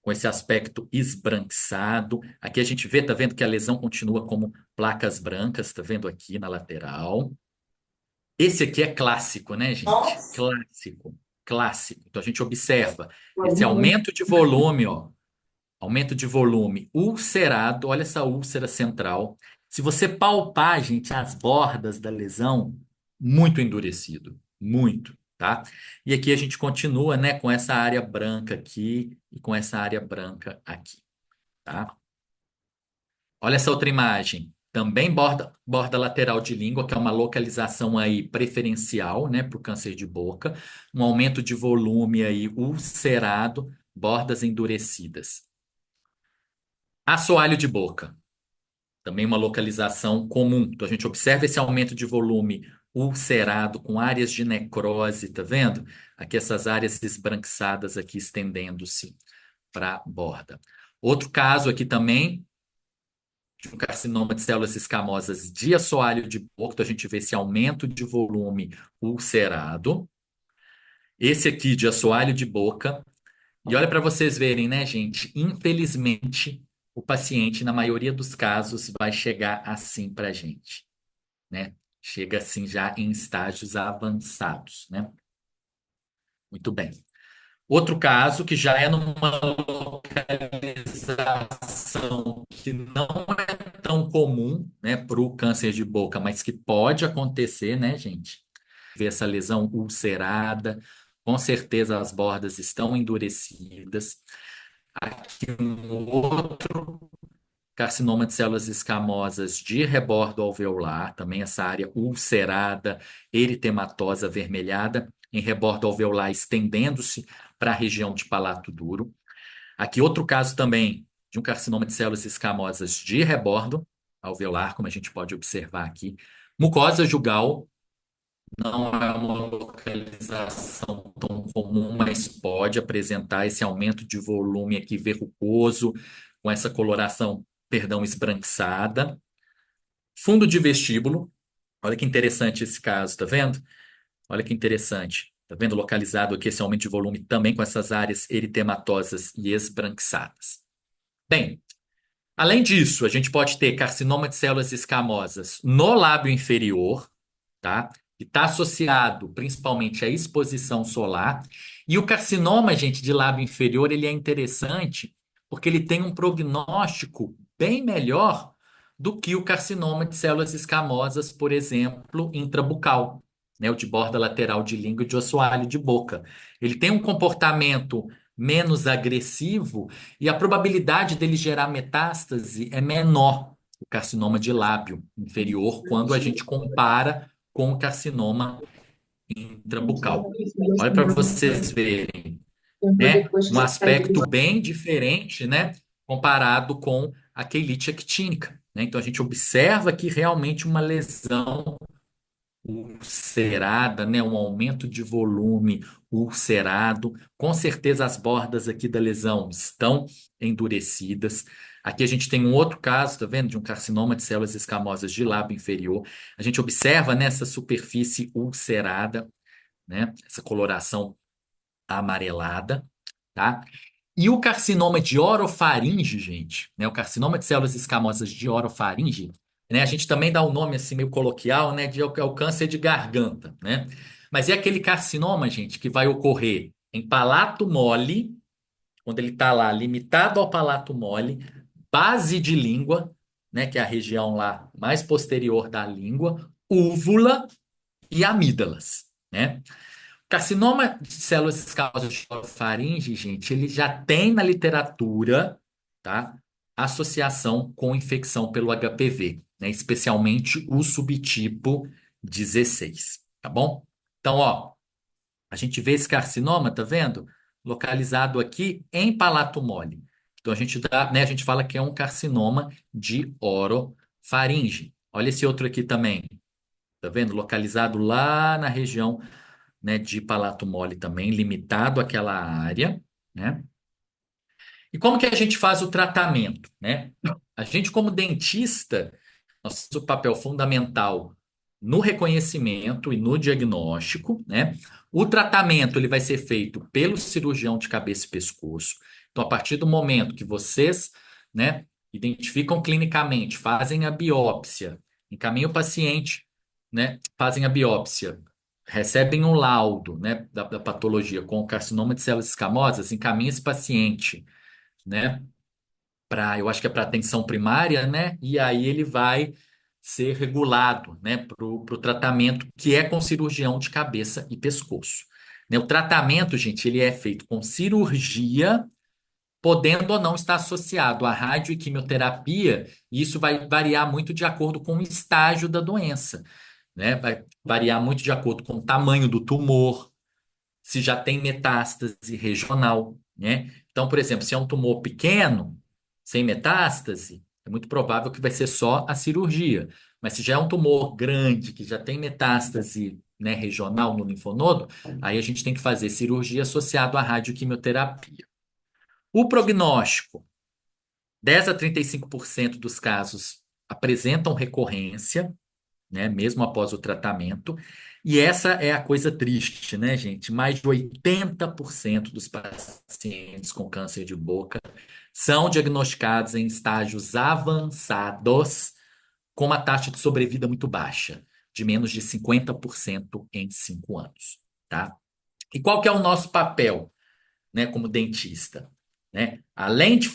com esse aspecto esbranquiçado. Aqui a gente vê, tá vendo que a lesão continua como placas brancas, tá vendo aqui na lateral. Esse aqui é clássico, né, gente? Clássico, clássico. Então a gente observa esse aumento de volume, ó. Aumento de volume ulcerado, olha essa úlcera central. Se você palpar, gente, as bordas da lesão, muito endurecido, muito, tá? E aqui a gente continua, né, com essa área branca aqui e com essa área branca aqui, tá? Olha essa outra imagem. Também borda lateral de língua, que é uma localização aí preferencial, né, para o câncer de boca. Um aumento de volume aí ulcerado, bordas endurecidas. Assoalho de boca, também uma localização comum. Então a gente observa esse aumento de volume ulcerado com áreas de necrose, tá vendo? Aqui essas áreas esbranquiçadas aqui estendendo-se para a borda. Outro caso aqui também de um carcinoma de células escamosas de assoalho de boca, então a gente vê esse aumento de volume ulcerado. Esse aqui de assoalho de boca. E olha para vocês verem, né, gente? Infelizmente, o paciente, na maioria dos casos, vai chegar assim para a gente, né? Chega assim já em estágios avançados, né? Muito bem. Outro caso que já é numa localização que não é tão comum, né, para o câncer de boca, mas que pode acontecer, né, gente? Ver essa lesão ulcerada, com certeza as bordas estão endurecidas. Aqui um outro carcinoma de células escamosas de rebordo alveolar, também essa área ulcerada, eritematosa, avermelhada, em rebordo alveolar estendendo-se para a região de palato duro. Aqui outro caso também de um carcinoma de células escamosas de rebordo alveolar, como a gente pode observar aqui. Mucosa jugal, não é uma localização tão comum, mas pode apresentar esse aumento de volume aqui verrucoso, com essa coloração, perdão, esbranquiçada. Fundo de vestíbulo, olha que interessante esse caso, tá vendo? Olha que interessante. Tá vendo localizado aqui esse aumento de volume também com essas áreas eritematosas e esbranquiçadas. Bem, além disso, a gente pode ter carcinoma de células escamosas no lábio inferior, tá? Que está associado principalmente à exposição solar. E o carcinoma, gente, de lábio inferior, ele é interessante porque ele tem um prognóstico bem melhor do que o carcinoma de células escamosas, por exemplo, intrabucal, né? O de borda lateral de língua e de assoalho de boca. Ele tem um comportamento menos agressivo e a probabilidade dele gerar metástase é menor, o carcinoma de lábio inferior, quando a gente compara com o carcinoma intrabucal. Olha para vocês verem, né? Um aspecto bem diferente, né? Comparado com a queilite actínica, né? Então a gente observa aqui realmente uma lesão ulcerada, né? Um aumento de volume ulcerado. Com certeza as bordas aqui da lesão estão endurecidas. Aqui a gente tem um outro caso, tá vendo? De um carcinoma de células escamosas de lábio inferior. A gente observa nessa superfície ulcerada, né? Essa coloração amarelada, tá? E o carcinoma de orofaringe, gente, né? O carcinoma de células escamosas de orofaringe, né? A gente também dá um nome assim meio coloquial, né? De é o câncer de garganta, né? Mas é aquele carcinoma, gente, que vai ocorrer em palato mole, quando ele está lá limitado ao palato mole, base de língua, né, que é a região lá mais posterior da língua, úvula e amígdalas, né? Carcinoma de células escamosas de faringe, gente, ele já tem na literatura, tá? Associação com infecção pelo HPV, né? Especialmente o subtipo 16, tá bom? Então, ó, a gente vê esse carcinoma, tá vendo? Localizado aqui em palato mole. Então a gente dá, né, a gente fala que é um carcinoma de orofaringe. Olha esse outro aqui também, tá vendo? Localizado lá na região, né, de palato mole também, limitado àquela área, né? E como que a gente faz o tratamento, né? A gente, como dentista, nosso papel fundamental no reconhecimento e no diagnóstico, né? O tratamento ele vai ser feito pelo cirurgião de cabeça e pescoço. Então, a partir do momento que vocês, né, identificam clinicamente, fazem a biópsia, encaminham o paciente, né, fazem a biópsia, recebem um laudo, né, da patologia com carcinoma de células escamosas, encaminha esse paciente, né, para, eu acho que é para atenção primária, né? E aí ele vai ser regulado, né, para o tratamento que é com cirurgião de cabeça e pescoço. Né, o tratamento, gente, ele é feito com cirurgia, podendo ou não estar associado à rádio e quimioterapia, e isso vai variar muito de acordo com o estágio da doença, né? Vai variar muito de acordo com o tamanho do tumor, se já tem metástase regional, né? Então, por exemplo, se é um tumor pequeno, sem metástase, é muito provável que vai ser só a cirurgia. Mas se já é um tumor grande, que já tem metástase, né, regional no linfonodo, aí a gente tem que fazer cirurgia associado à radioquimioterapia. O prognóstico, 10 a 35% dos casos apresentam recorrência, né? Mesmo após o tratamento. E essa é a coisa triste, né, gente? Mais de 80% dos pacientes com câncer de boca são diagnosticados em estágios avançados, com uma taxa de sobrevida muito baixa, de menos de 50% em 5 anos, tá? E qual que é o nosso papel, né, como dentista, né? Além de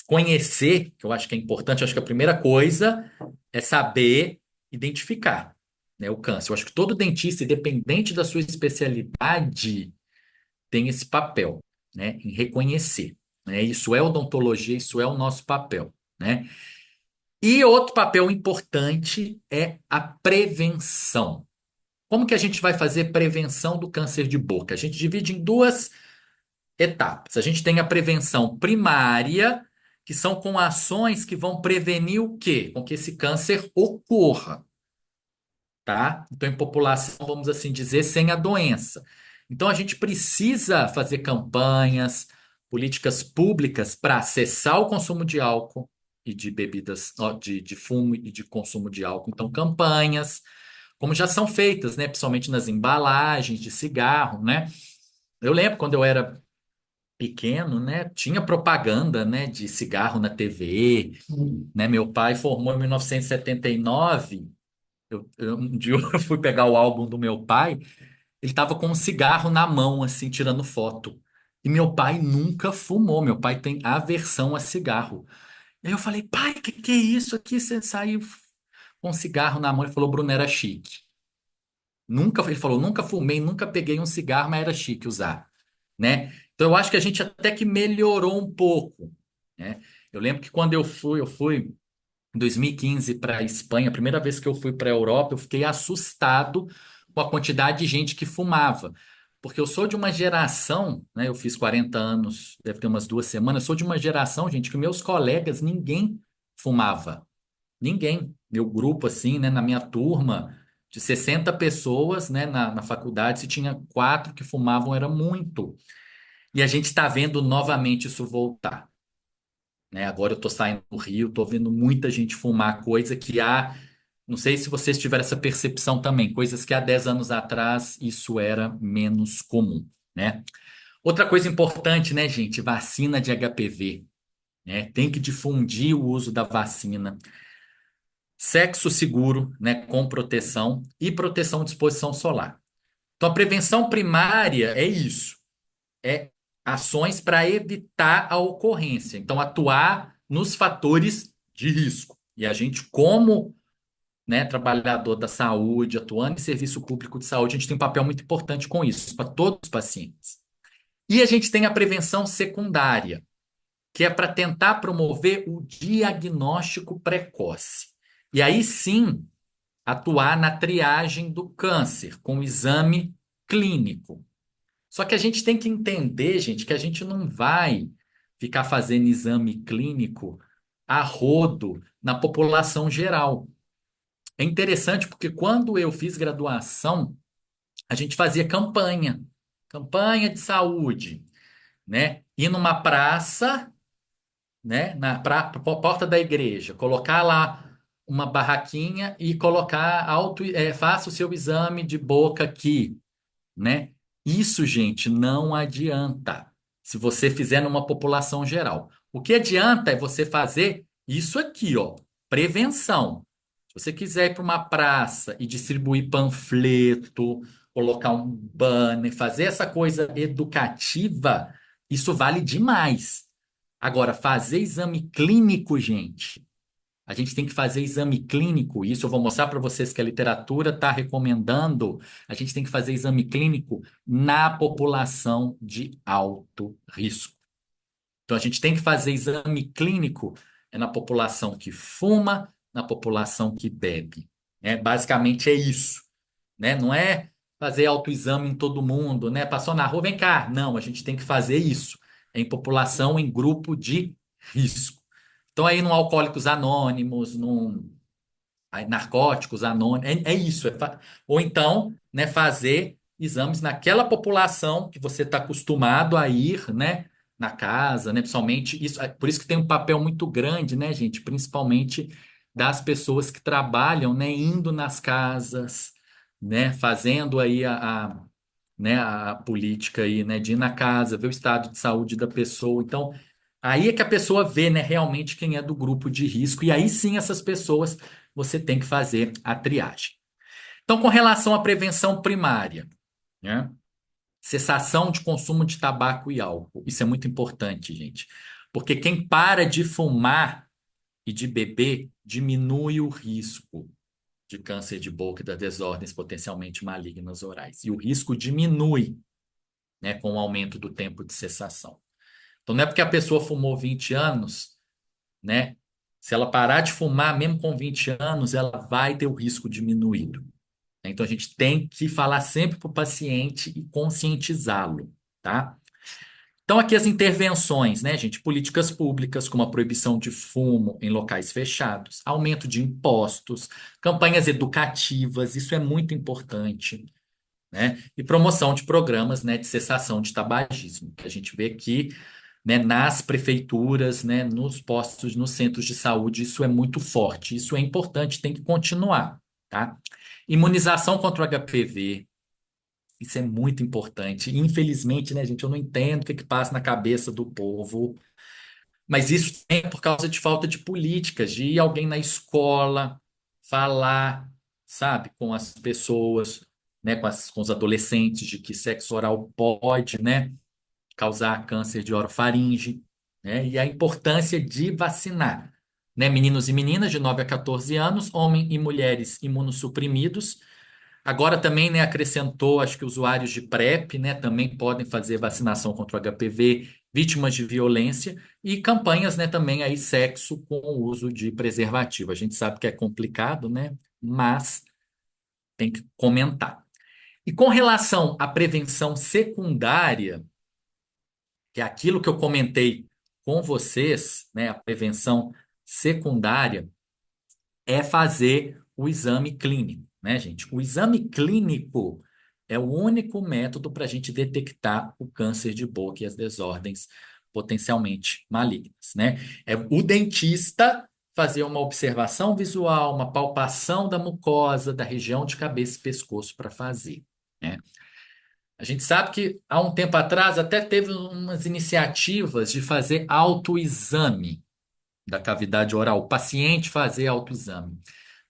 conhecer, que eu acho que é importante, eu acho que a primeira coisa é saber identificar, né, o câncer. Eu acho que todo dentista, independente da sua especialidade, tem esse papel, né, em reconhecer, né? Isso é odontologia, isso é o nosso papel, né? E outro papel importante é a prevenção. Como que a gente vai fazer prevenção do câncer de boca? A gente divide em duas etapas. A gente tem a prevenção primária, que são com ações que vão prevenir o quê? Com que esse câncer ocorra, tá? Então, em população, vamos assim dizer, sem a doença. Então, a gente precisa fazer campanhas, políticas públicas para cessar o consumo de álcool e de bebidas, ó, de fumo e de consumo de álcool. Então, campanhas, como já são feitas, né? Principalmente nas embalagens de cigarro, né? Eu lembro quando eu era pequeno, né, tinha propaganda, né, de cigarro na TV, né? Meu pai formou em 1979. Um dia eu fui pegar o álbum do meu pai, ele estava com um cigarro na mão, assim, tirando foto. E meu pai nunca fumou, meu pai tem aversão a cigarro. Aí eu falei, pai, que é isso aqui? Você saiu com um cigarro na mão? Ele falou, Bruno, era chique. Nunca, ele falou, nunca fumei, nunca peguei um cigarro, mas era chique usar, né? Então eu acho que a gente até que melhorou um pouco, né? Eu lembro que quando eu fui em 2015 para a Espanha, a primeira vez que eu fui para a Europa, eu fiquei assustado com a quantidade de gente que fumava. Porque eu sou de uma geração, né? Eu fiz 40 anos, deve ter umas 2 semanas, eu sou de uma geração, gente, que meus colegas, ninguém fumava. Ninguém. Meu grupo, assim, né, na minha turma, de 60 pessoas, né, na faculdade, se tinha quatro que fumavam, era muito. E a gente está vendo novamente isso voltar, né? Agora eu estou saindo do Rio, estou vendo muita gente fumar, coisa que há. Não sei se vocês tiveram essa percepção também, coisas que há 10 anos atrás isso era menos comum, né? Outra coisa importante, né, gente? Vacina de HPV, né? Tem que difundir o uso da vacina. Sexo seguro, né, com proteção e proteção de exposição solar. Então, a prevenção primária é isso, é ações para evitar a ocorrência. Então, atuar nos fatores de risco. E a gente, como, né, trabalhador da saúde, atuando em serviço público de saúde, a gente tem um papel muito importante com isso, para todos os pacientes. E a gente tem a prevenção secundária, que é para tentar promover o diagnóstico precoce. E aí sim, atuar na triagem do câncer com o exame clínico. Só que a gente tem que entender, gente, que a gente não vai ficar fazendo exame clínico a rodo na população geral. É interessante porque quando eu fiz graduação, a gente fazia campanha de saúde, né? Ir numa praça, né, porta da igreja, colocar lá uma barraquinha e colocar faça o seu exame de boca aqui, né? Isso, gente, não adianta se você fizer numa população geral. O que adianta é você fazer isso aqui, ó, prevenção. Se você quiser ir para uma praça e distribuir panfleto, colocar um banner, fazer essa coisa educativa, isso vale demais. Agora, fazer exame clínico, gente. A gente tem que fazer exame clínico. Isso eu vou mostrar para vocês que a literatura está recomendando. A gente tem que fazer exame clínico na população de alto risco. Então, a gente tem que fazer exame clínico na população que fuma, na população que bebe. Né? Basicamente é isso. Né? Não é fazer autoexame em todo mundo, né? Passou na rua, vem cá. Não, a gente tem que fazer isso em população em grupo de risco. Então, aí no Alcoólicos Anônimos, aí, Narcóticos Anônimos, é isso. Ou então, né, fazer exames naquela população que você está acostumado a ir, né, na casa, né, principalmente isso. Por isso que tem um papel muito grande, né, gente, principalmente das pessoas que trabalham, né, indo nas casas, né, fazendo aí né, a política aí, né, de ir na casa, ver o estado de saúde da pessoa. Então, aí é que a pessoa vê, né, realmente quem é do grupo de risco, e aí sim essas pessoas você tem que fazer a triagem. Então, com relação à prevenção primária, né, cessação de consumo de tabaco e álcool, isso é muito importante, gente, porque quem para de fumar e de beber diminui o risco de câncer de boca e das desordens potencialmente malignas orais. E o risco diminui, né, com o aumento do tempo de cessação. Então, não é porque a pessoa fumou 20 anos, né? Se ela parar de fumar, mesmo com 20 anos, ela vai ter o risco diminuído. Então, a gente tem que falar sempre para o paciente e conscientizá-lo, tá? Então, aqui as intervenções, né, gente? Políticas públicas, como a proibição de fumo em locais fechados, aumento de impostos, campanhas educativas, isso é muito importante, né? E promoção de programas, né, de cessação de tabagismo, que a gente vê que, né, nas prefeituras, né, nos postos, nos centros de saúde, isso é muito forte, isso é importante, tem que continuar, tá? Imunização contra o HPV, isso é muito importante. Infelizmente, né, gente, eu não entendo o que que passa na cabeça do povo, mas isso é por causa de falta de políticas, de ir alguém na escola falar, sabe, com as pessoas, né, com os adolescentes, de que sexo oral pode, né, causar câncer de orofaringe, né, e a importância de vacinar, né, meninos e meninas de 9 a 14 anos, homens e mulheres imunossuprimidos. Agora também, né, acrescentou, acho que usuários de PrEP, né, também podem fazer vacinação contra o HPV, vítimas de violência e campanhas, né, também aí sexo com o uso de preservativo. A gente sabe que é complicado, né, mas tem que comentar. E com relação à prevenção secundária, que é aquilo que eu comentei com vocês, né, a prevenção secundária é fazer o exame clínico, né, gente? O exame clínico é o único método para a gente detectar o câncer de boca e as desordens potencialmente malignas, né? É o dentista fazer uma observação visual, uma palpação da mucosa, da região de cabeça e pescoço para fazer, né? A gente sabe que há um tempo atrás até teve umas iniciativas de fazer autoexame da cavidade oral, o paciente fazer autoexame.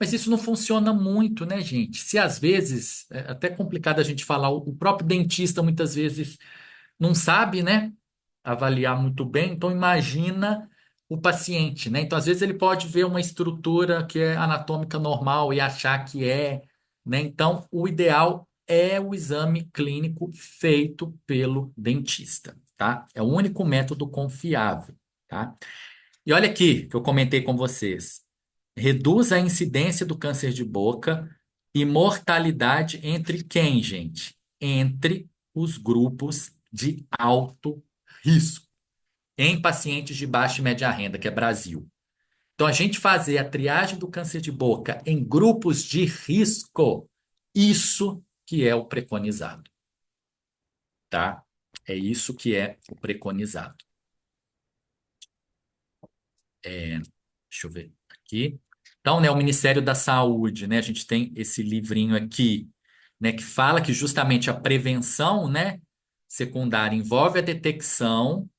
Mas isso não funciona muito, né, gente? Se às vezes, é até complicado a gente falar, o próprio dentista muitas vezes não sabe, né, avaliar muito bem, então imagina o paciente, né? Então, às vezes ele pode ver uma estrutura que é anatômica normal e achar que é, né? Então, o ideal é o exame clínico feito pelo dentista, tá? É o único método confiável, tá? E olha aqui que eu comentei com vocês. Reduz a incidência do câncer de boca e mortalidade entre quem, gente? Entre os grupos de alto risco, em pacientes de baixa e média renda, que é Brasil. Então, a gente fazer a triagem do câncer de boca em grupos de risco, isso que é o preconizado, tá? É isso que é o preconizado. Deixa eu ver aqui. Então, né, o Ministério da Saúde, né, a gente tem esse livrinho aqui, né, que fala que justamente a prevenção, né, secundária envolve a detecção,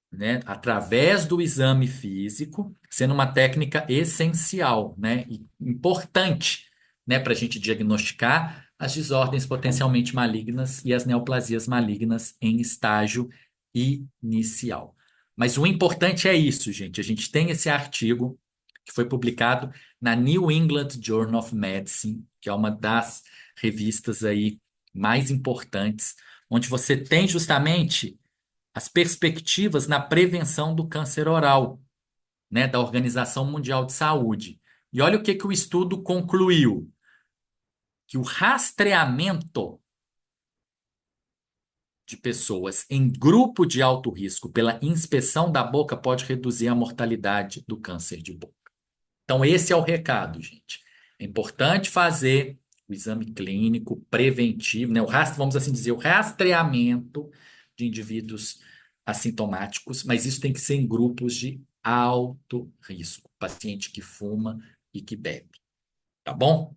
né, através do exame físico, sendo uma técnica essencial, né, e importante, né, para a gente diagnosticar as desordens potencialmente malignas e as neoplasias malignas em estágio inicial. Mas o importante é isso, gente. A gente tem esse artigo que foi publicado na New England Journal of Medicine, que é uma das revistas aí mais importantes, onde você tem justamente as perspectivas na prevenção do câncer oral, né, da Organização Mundial de Saúde. E olha o que que o estudo concluiu, que o rastreamento de pessoas em grupo de alto risco pela inspeção da boca pode reduzir a mortalidade do câncer de boca. Então, esse é o recado, gente. É importante fazer o exame clínico preventivo, né? Vamos assim dizer, o rastreamento de indivíduos assintomáticos, mas isso tem que ser em grupos de alto risco, paciente que fuma e que bebe. Tá bom?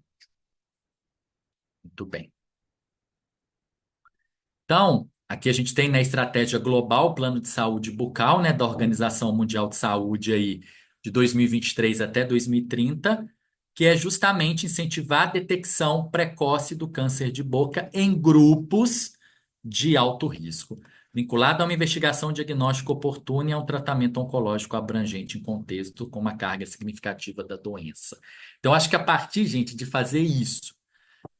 Muito bem. Então, aqui a gente tem na estratégia global, plano de saúde bucal, né, da Organização Mundial de Saúde aí de 2023 até 2030, que é justamente incentivar a detecção precoce do câncer de boca em grupos de alto risco, vinculado a uma investigação diagnóstica oportuna e a um tratamento oncológico abrangente em contexto com uma carga significativa da doença. Então, acho que a partir, gente, de fazer isso,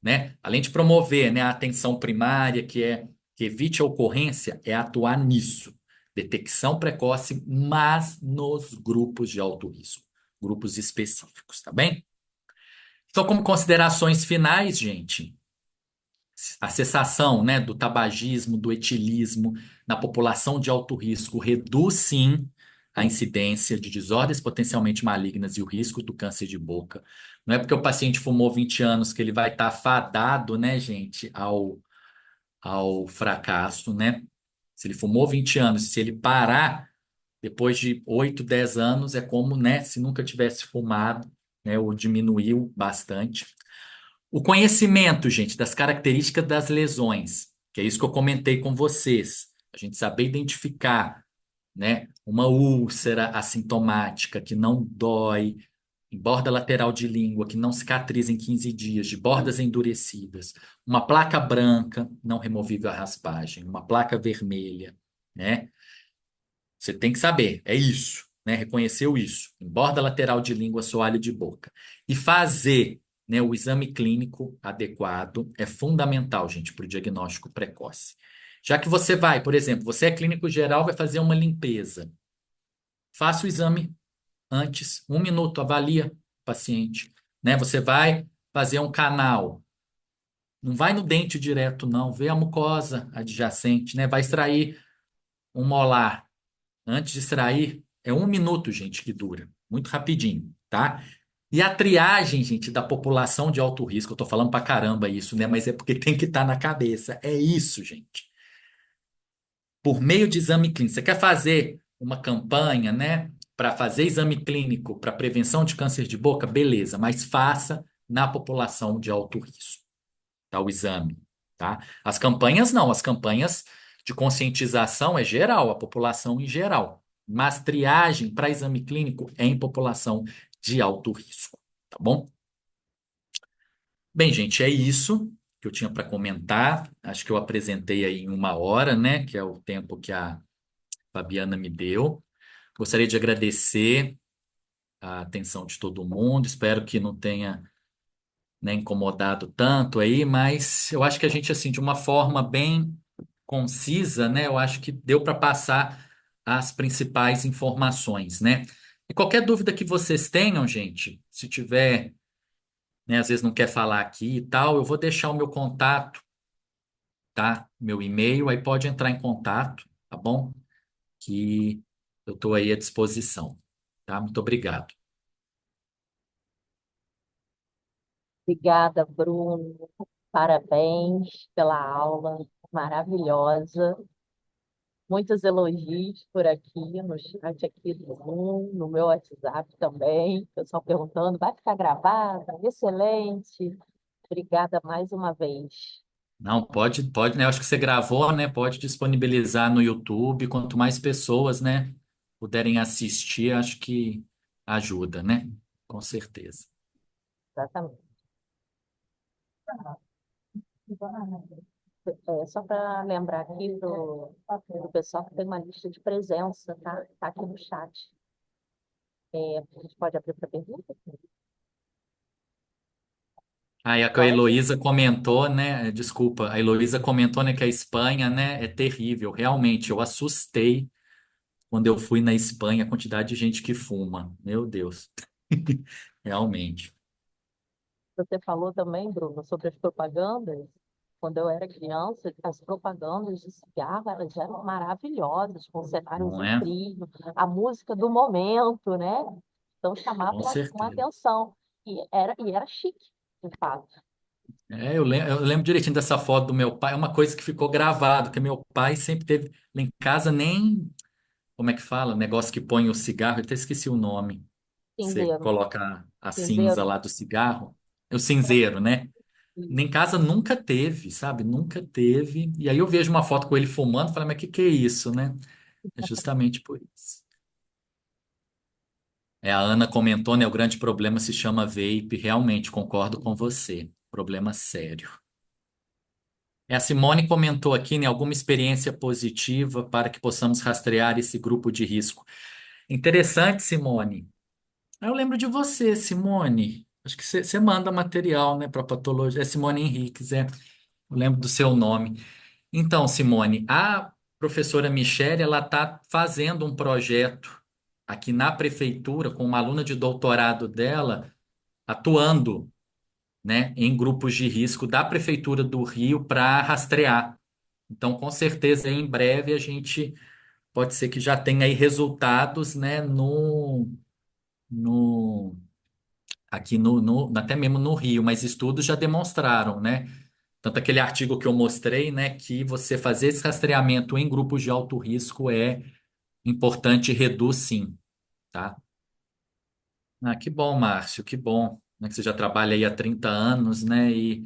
né? Além de promover, né, a atenção primária, que evite a ocorrência, é atuar nisso. Detecção precoce, mas nos grupos de alto risco, grupos específicos, tá bem? Então, como considerações finais, gente, a cessação, né, do tabagismo, do etilismo na população de alto risco reduz sim a incidência de desordens potencialmente malignas e o risco do câncer de boca. Não é porque o paciente fumou 20 anos que ele vai estar fadado, né, gente, ao fracasso, né? Se ele fumou 20 anos, se ele parar depois de 8, 10 anos, é como, né, se nunca tivesse fumado, né, ou diminuiu bastante. O conhecimento, gente, das características das lesões, que é isso que eu comentei com vocês. A gente saber identificar, né, uma úlcera assintomática que não dói, em borda lateral de língua que não cicatriza em 15 dias, de bordas endurecidas, uma placa branca não removível à raspagem, uma placa vermelha, né? Você tem que saber, é isso, né? Reconheceu isso, em borda lateral de língua, assoalho de boca. E fazer, né, o exame clínico adequado é fundamental, gente, para o diagnóstico precoce. Já que você vai, por exemplo, você é clínico geral, vai fazer uma limpeza. Faça o exame antes, 1 minuto, avalia o paciente, né? Você vai fazer um canal, não vai no dente direto, não, vê a mucosa adjacente, né? Vai extrair um molar. Antes de extrair, é 1 minuto, gente, que dura. Muito rapidinho, tá? E a triagem, gente, da população de alto risco, eu tô falando pra caramba isso, né? Mas é porque tem que estar na cabeça. É isso, gente. Por meio de exame clínico. Você quer fazer uma campanha, né, para fazer exame clínico para prevenção de câncer de boca? Beleza, mas faça na população de alto risco, tá? O exame, tá? As campanhas não, as campanhas de conscientização é geral, a população em geral. Mas triagem para exame clínico é em população de alto risco, tá bom? Bem, gente, é isso que eu tinha para comentar. Acho que eu apresentei aí em 1 hora, né? Que é o tempo que a Fabiana me deu. Gostaria de agradecer a atenção de todo mundo. Espero que não tenha, né, incomodado tanto aí, mas eu acho que a gente, assim, de uma forma bem concisa, né? Eu acho que deu para passar as principais informações, né? E qualquer dúvida que vocês tenham, gente, se tiver, né, às vezes não quer falar aqui e tal, eu vou deixar o meu contato, tá? Meu e-mail, aí pode entrar em contato, tá bom? Que eu estou aí à disposição, tá? Muito obrigado. Obrigada, Bruno. Parabéns pela aula maravilhosa. Muitos elogios por aqui, no chat aqui do Zoom, no meu WhatsApp também. Pessoal perguntando, vai ficar gravada? Excelente. Obrigada mais uma vez. Não, pode, né? Eu acho que você gravou, né? Pode disponibilizar no YouTube. Quanto mais pessoas, né, puderem assistir, acho que ajuda, né? Com certeza. Exatamente. É, só para lembrar aqui do pessoal que tem uma lista de presença, tá? Tá aqui no chat. É, a gente pode abrir para pergunta? Aí a Pode? Heloísa comentou, né? Desculpa, a Heloísa comentou, né, que a Espanha, né, é terrível. Realmente, eu assustei quando eu fui na Espanha, a quantidade de gente que fuma. Meu Deus. Realmente. Você falou também, Bruno, sobre as propagandas. Quando eu era criança, as propagandas de cigarro elas eram maravilhosas, com cenários Não é? incríveis, a música do momento, né? Então chamava Com uma certeza. atenção. E era chique, de fato. É, eu lembro direitinho dessa foto do meu pai. É uma coisa que ficou gravado, que meu pai sempre teve lá em casa, nem, como é que fala? Negócio que põe o cigarro, eu até esqueci o nome. Você Cinzeiro, coloca a cinza cinzeiro. lá do cigarro. É o cinzeiro, né? Nem em casa nunca teve, sabe? Nunca teve. E aí eu vejo uma foto com ele fumando, e falo, mas que é isso, né? É justamente por isso. É, a Ana comentou, né? O grande problema se chama vape. Realmente, concordo com você. Problema sério. É, a Simone comentou aqui, né? Alguma experiência positiva para que possamos rastrear esse grupo de risco. Interessante, Simone. Eu lembro de você, Simone. Acho que você manda material, né, para patologia. É Simone Henriques, é. Eu lembro do seu nome. Então, Simone, a professora Michele, ela está fazendo um projeto aqui na prefeitura com uma aluna de doutorado dela, atuando, né, em grupos de risco da prefeitura do Rio para rastrear. Então, com certeza, em breve a gente pode ser que já tenha aí resultados, né, no aqui até mesmo no Rio, mas estudos já demonstraram, né? Tanto aquele artigo que eu mostrei, né, que você fazer esse rastreamento em grupos de alto risco é importante e reduz sim, tá? Ah, que bom, Márcio, que bom, né, que você já trabalha aí há 30 anos, né, e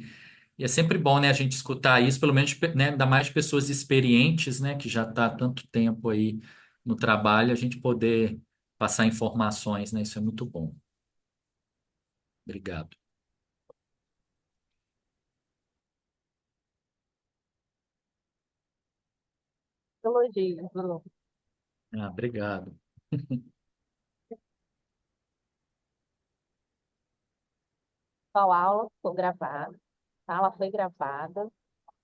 é sempre bom, né, a gente escutar isso, pelo menos, né, ainda mais de pessoas experientes, né, que já está há tanto tempo aí no trabalho, a gente poder passar informações, né, isso é muito bom. Obrigado. Elogios, Bruno. Ah, obrigado. Qual aula ficou gravada? A aula foi gravada.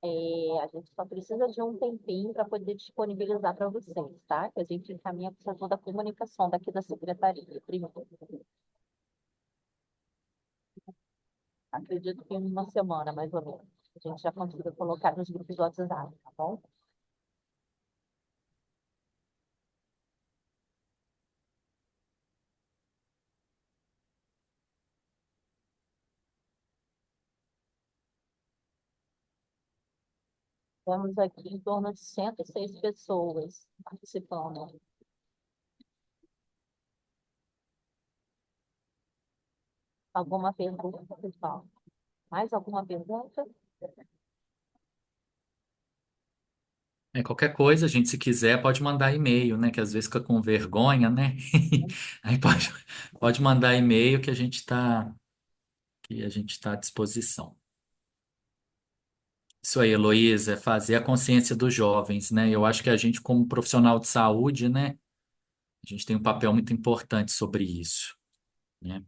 A gente só precisa de um tempinho para poder disponibilizar para vocês, tá? Que a gente encaminha para o setor da comunicação daqui da secretaria. Primeiro, acredito que em uma semana, mais ou menos. A gente já conseguiu colocar nos grupos do WhatsApp, tá bom? Temos aqui em torno de 106 pessoas participando. Alguma pergunta, pessoal? Mais alguma pergunta? É, qualquer coisa, gente, se quiser, pode mandar e-mail, né? Que às vezes fica com vergonha, né? Aí pode mandar e-mail que a gente que a gente está à disposição. Isso aí, Heloísa, é fazer a consciência dos jovens, né? Eu acho que a gente, como profissional de saúde, né, a gente tem um papel muito importante sobre isso, né?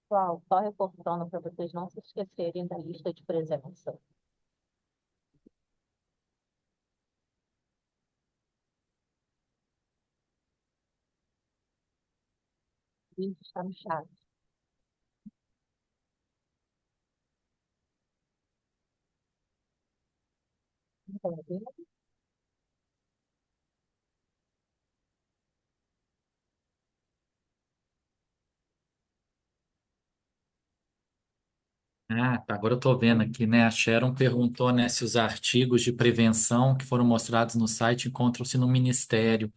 Pessoal, só reforçando para vocês não se esquecerem da lista de presença. O link está no chat. Ah, tá, agora eu estou vendo aqui, né? A Sharon perguntou, né, se os artigos de prevenção que foram mostrados no site encontram-se no Ministério.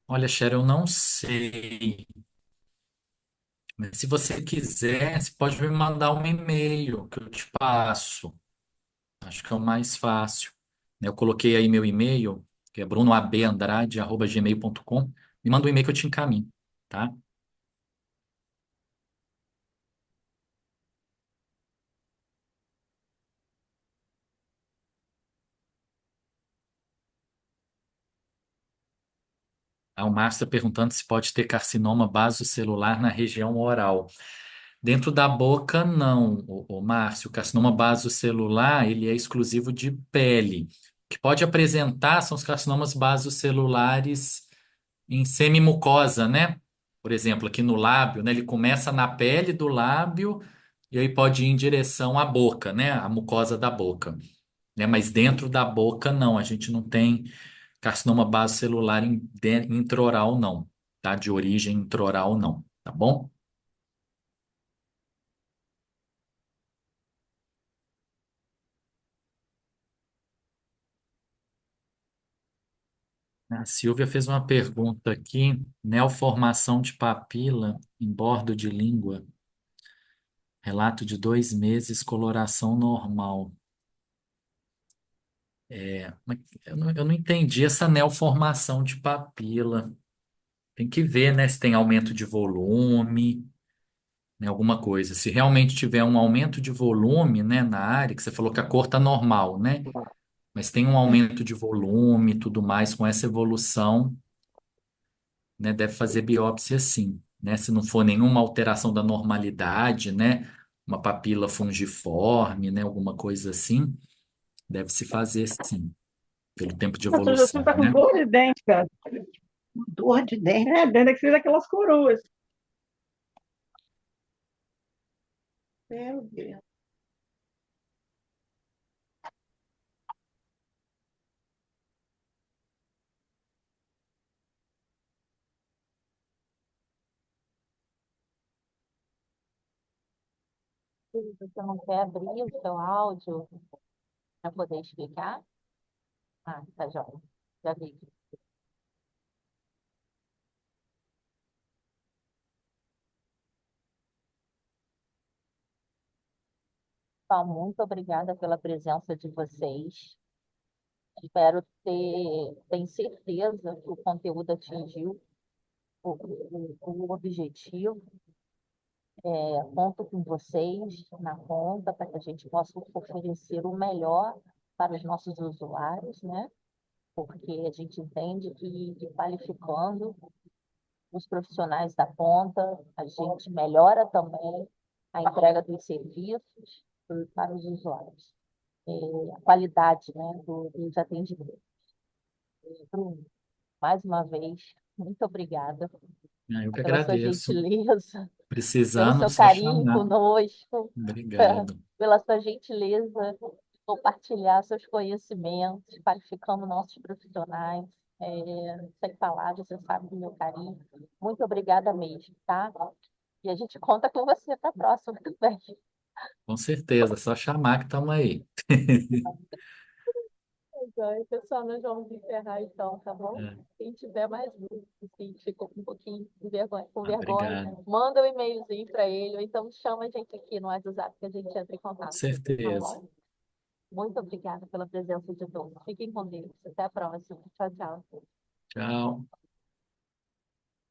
Olha, Sharon, eu não sei. Mas se você quiser, você pode me mandar um e-mail que eu te passo. Acho que é o mais fácil. Eu coloquei aí meu e-mail, que é brunoabandrade@gmail.com. Me manda um e-mail que eu te encaminho, tá? O Márcio está perguntando se pode ter carcinoma basocelular na região oral. Dentro da boca, não, Márcio. O carcinoma basocelular, ele é exclusivo de pele. O que pode apresentar são os carcinomas basocelulares em semimucosa, né? Por exemplo, aqui no lábio, né? Ele começa na pele do lábio e aí pode ir em direção à boca, né? A mucosa da boca, né? Mas dentro da boca, não. A gente não tem carcinoma basocelular intraoral, não, tá? De origem intraoral, não, tá bom? A Silvia fez uma pergunta aqui, neoformação de papila em bordo de língua, relato de 2 meses, coloração normal. Mas eu não entendi essa neoformação de papila. Tem que ver, né, se tem aumento de volume, né, alguma coisa. Se realmente tiver um aumento de volume, né, na área, que você falou que a cor tá normal, né? Mas tem um aumento de volume e tudo mais com essa evolução, né, deve fazer biópsia sim, né? Se não for nenhuma alteração da normalidade, né, uma papila fungiforme, né, alguma coisa assim, deve se fazer sim, pelo tempo de Nossa, Jesus evolução, tá com né? dor de dente, cara. Dor de dente, né? Dentro é que fez aquelas coroas. Meu Deus. Se você não quer abrir o seu áudio para poder explicar, ah, tá joia. Já vi. Pessoal, muito obrigada pela presença de vocês. Espero tenho certeza que o conteúdo atingiu o objetivo. Conto com vocês na conta para que a gente possa oferecer o melhor para os nossos usuários, né? Porque a gente entende que qualificando os profissionais da ponta, a gente melhora também a entrega dos serviços para os usuários, a qualidade, né, dos atendimentos. Bruno, mais uma vez, muito obrigada Eu que pela sua agradeço. gentileza, pelo Precisando, é seu só carinho chamar. conosco, Obrigado. pela sua gentileza de compartilhar seus conhecimentos, qualificando nossos profissionais. Sem palavras, você sabe do meu carinho. Muito obrigada mesmo, tá? E a gente conta com você para a próxima também. Com certeza, é só chamar que estamos aí. Então, pessoal, nós vamos encerrar então, tá bom? É, Quem tiver mais dúvidas, se ficou com um pouquinho de vergonha, com vergonha, obrigado. manda um e-mailzinho para ele, ou então chama a gente aqui no WhatsApp que a gente entra em Com contato. Tá certeza. bom? Muito obrigada pela presença de todos. Fiquem com Deus. Até a próxima. Tchau, tchau. Tchau.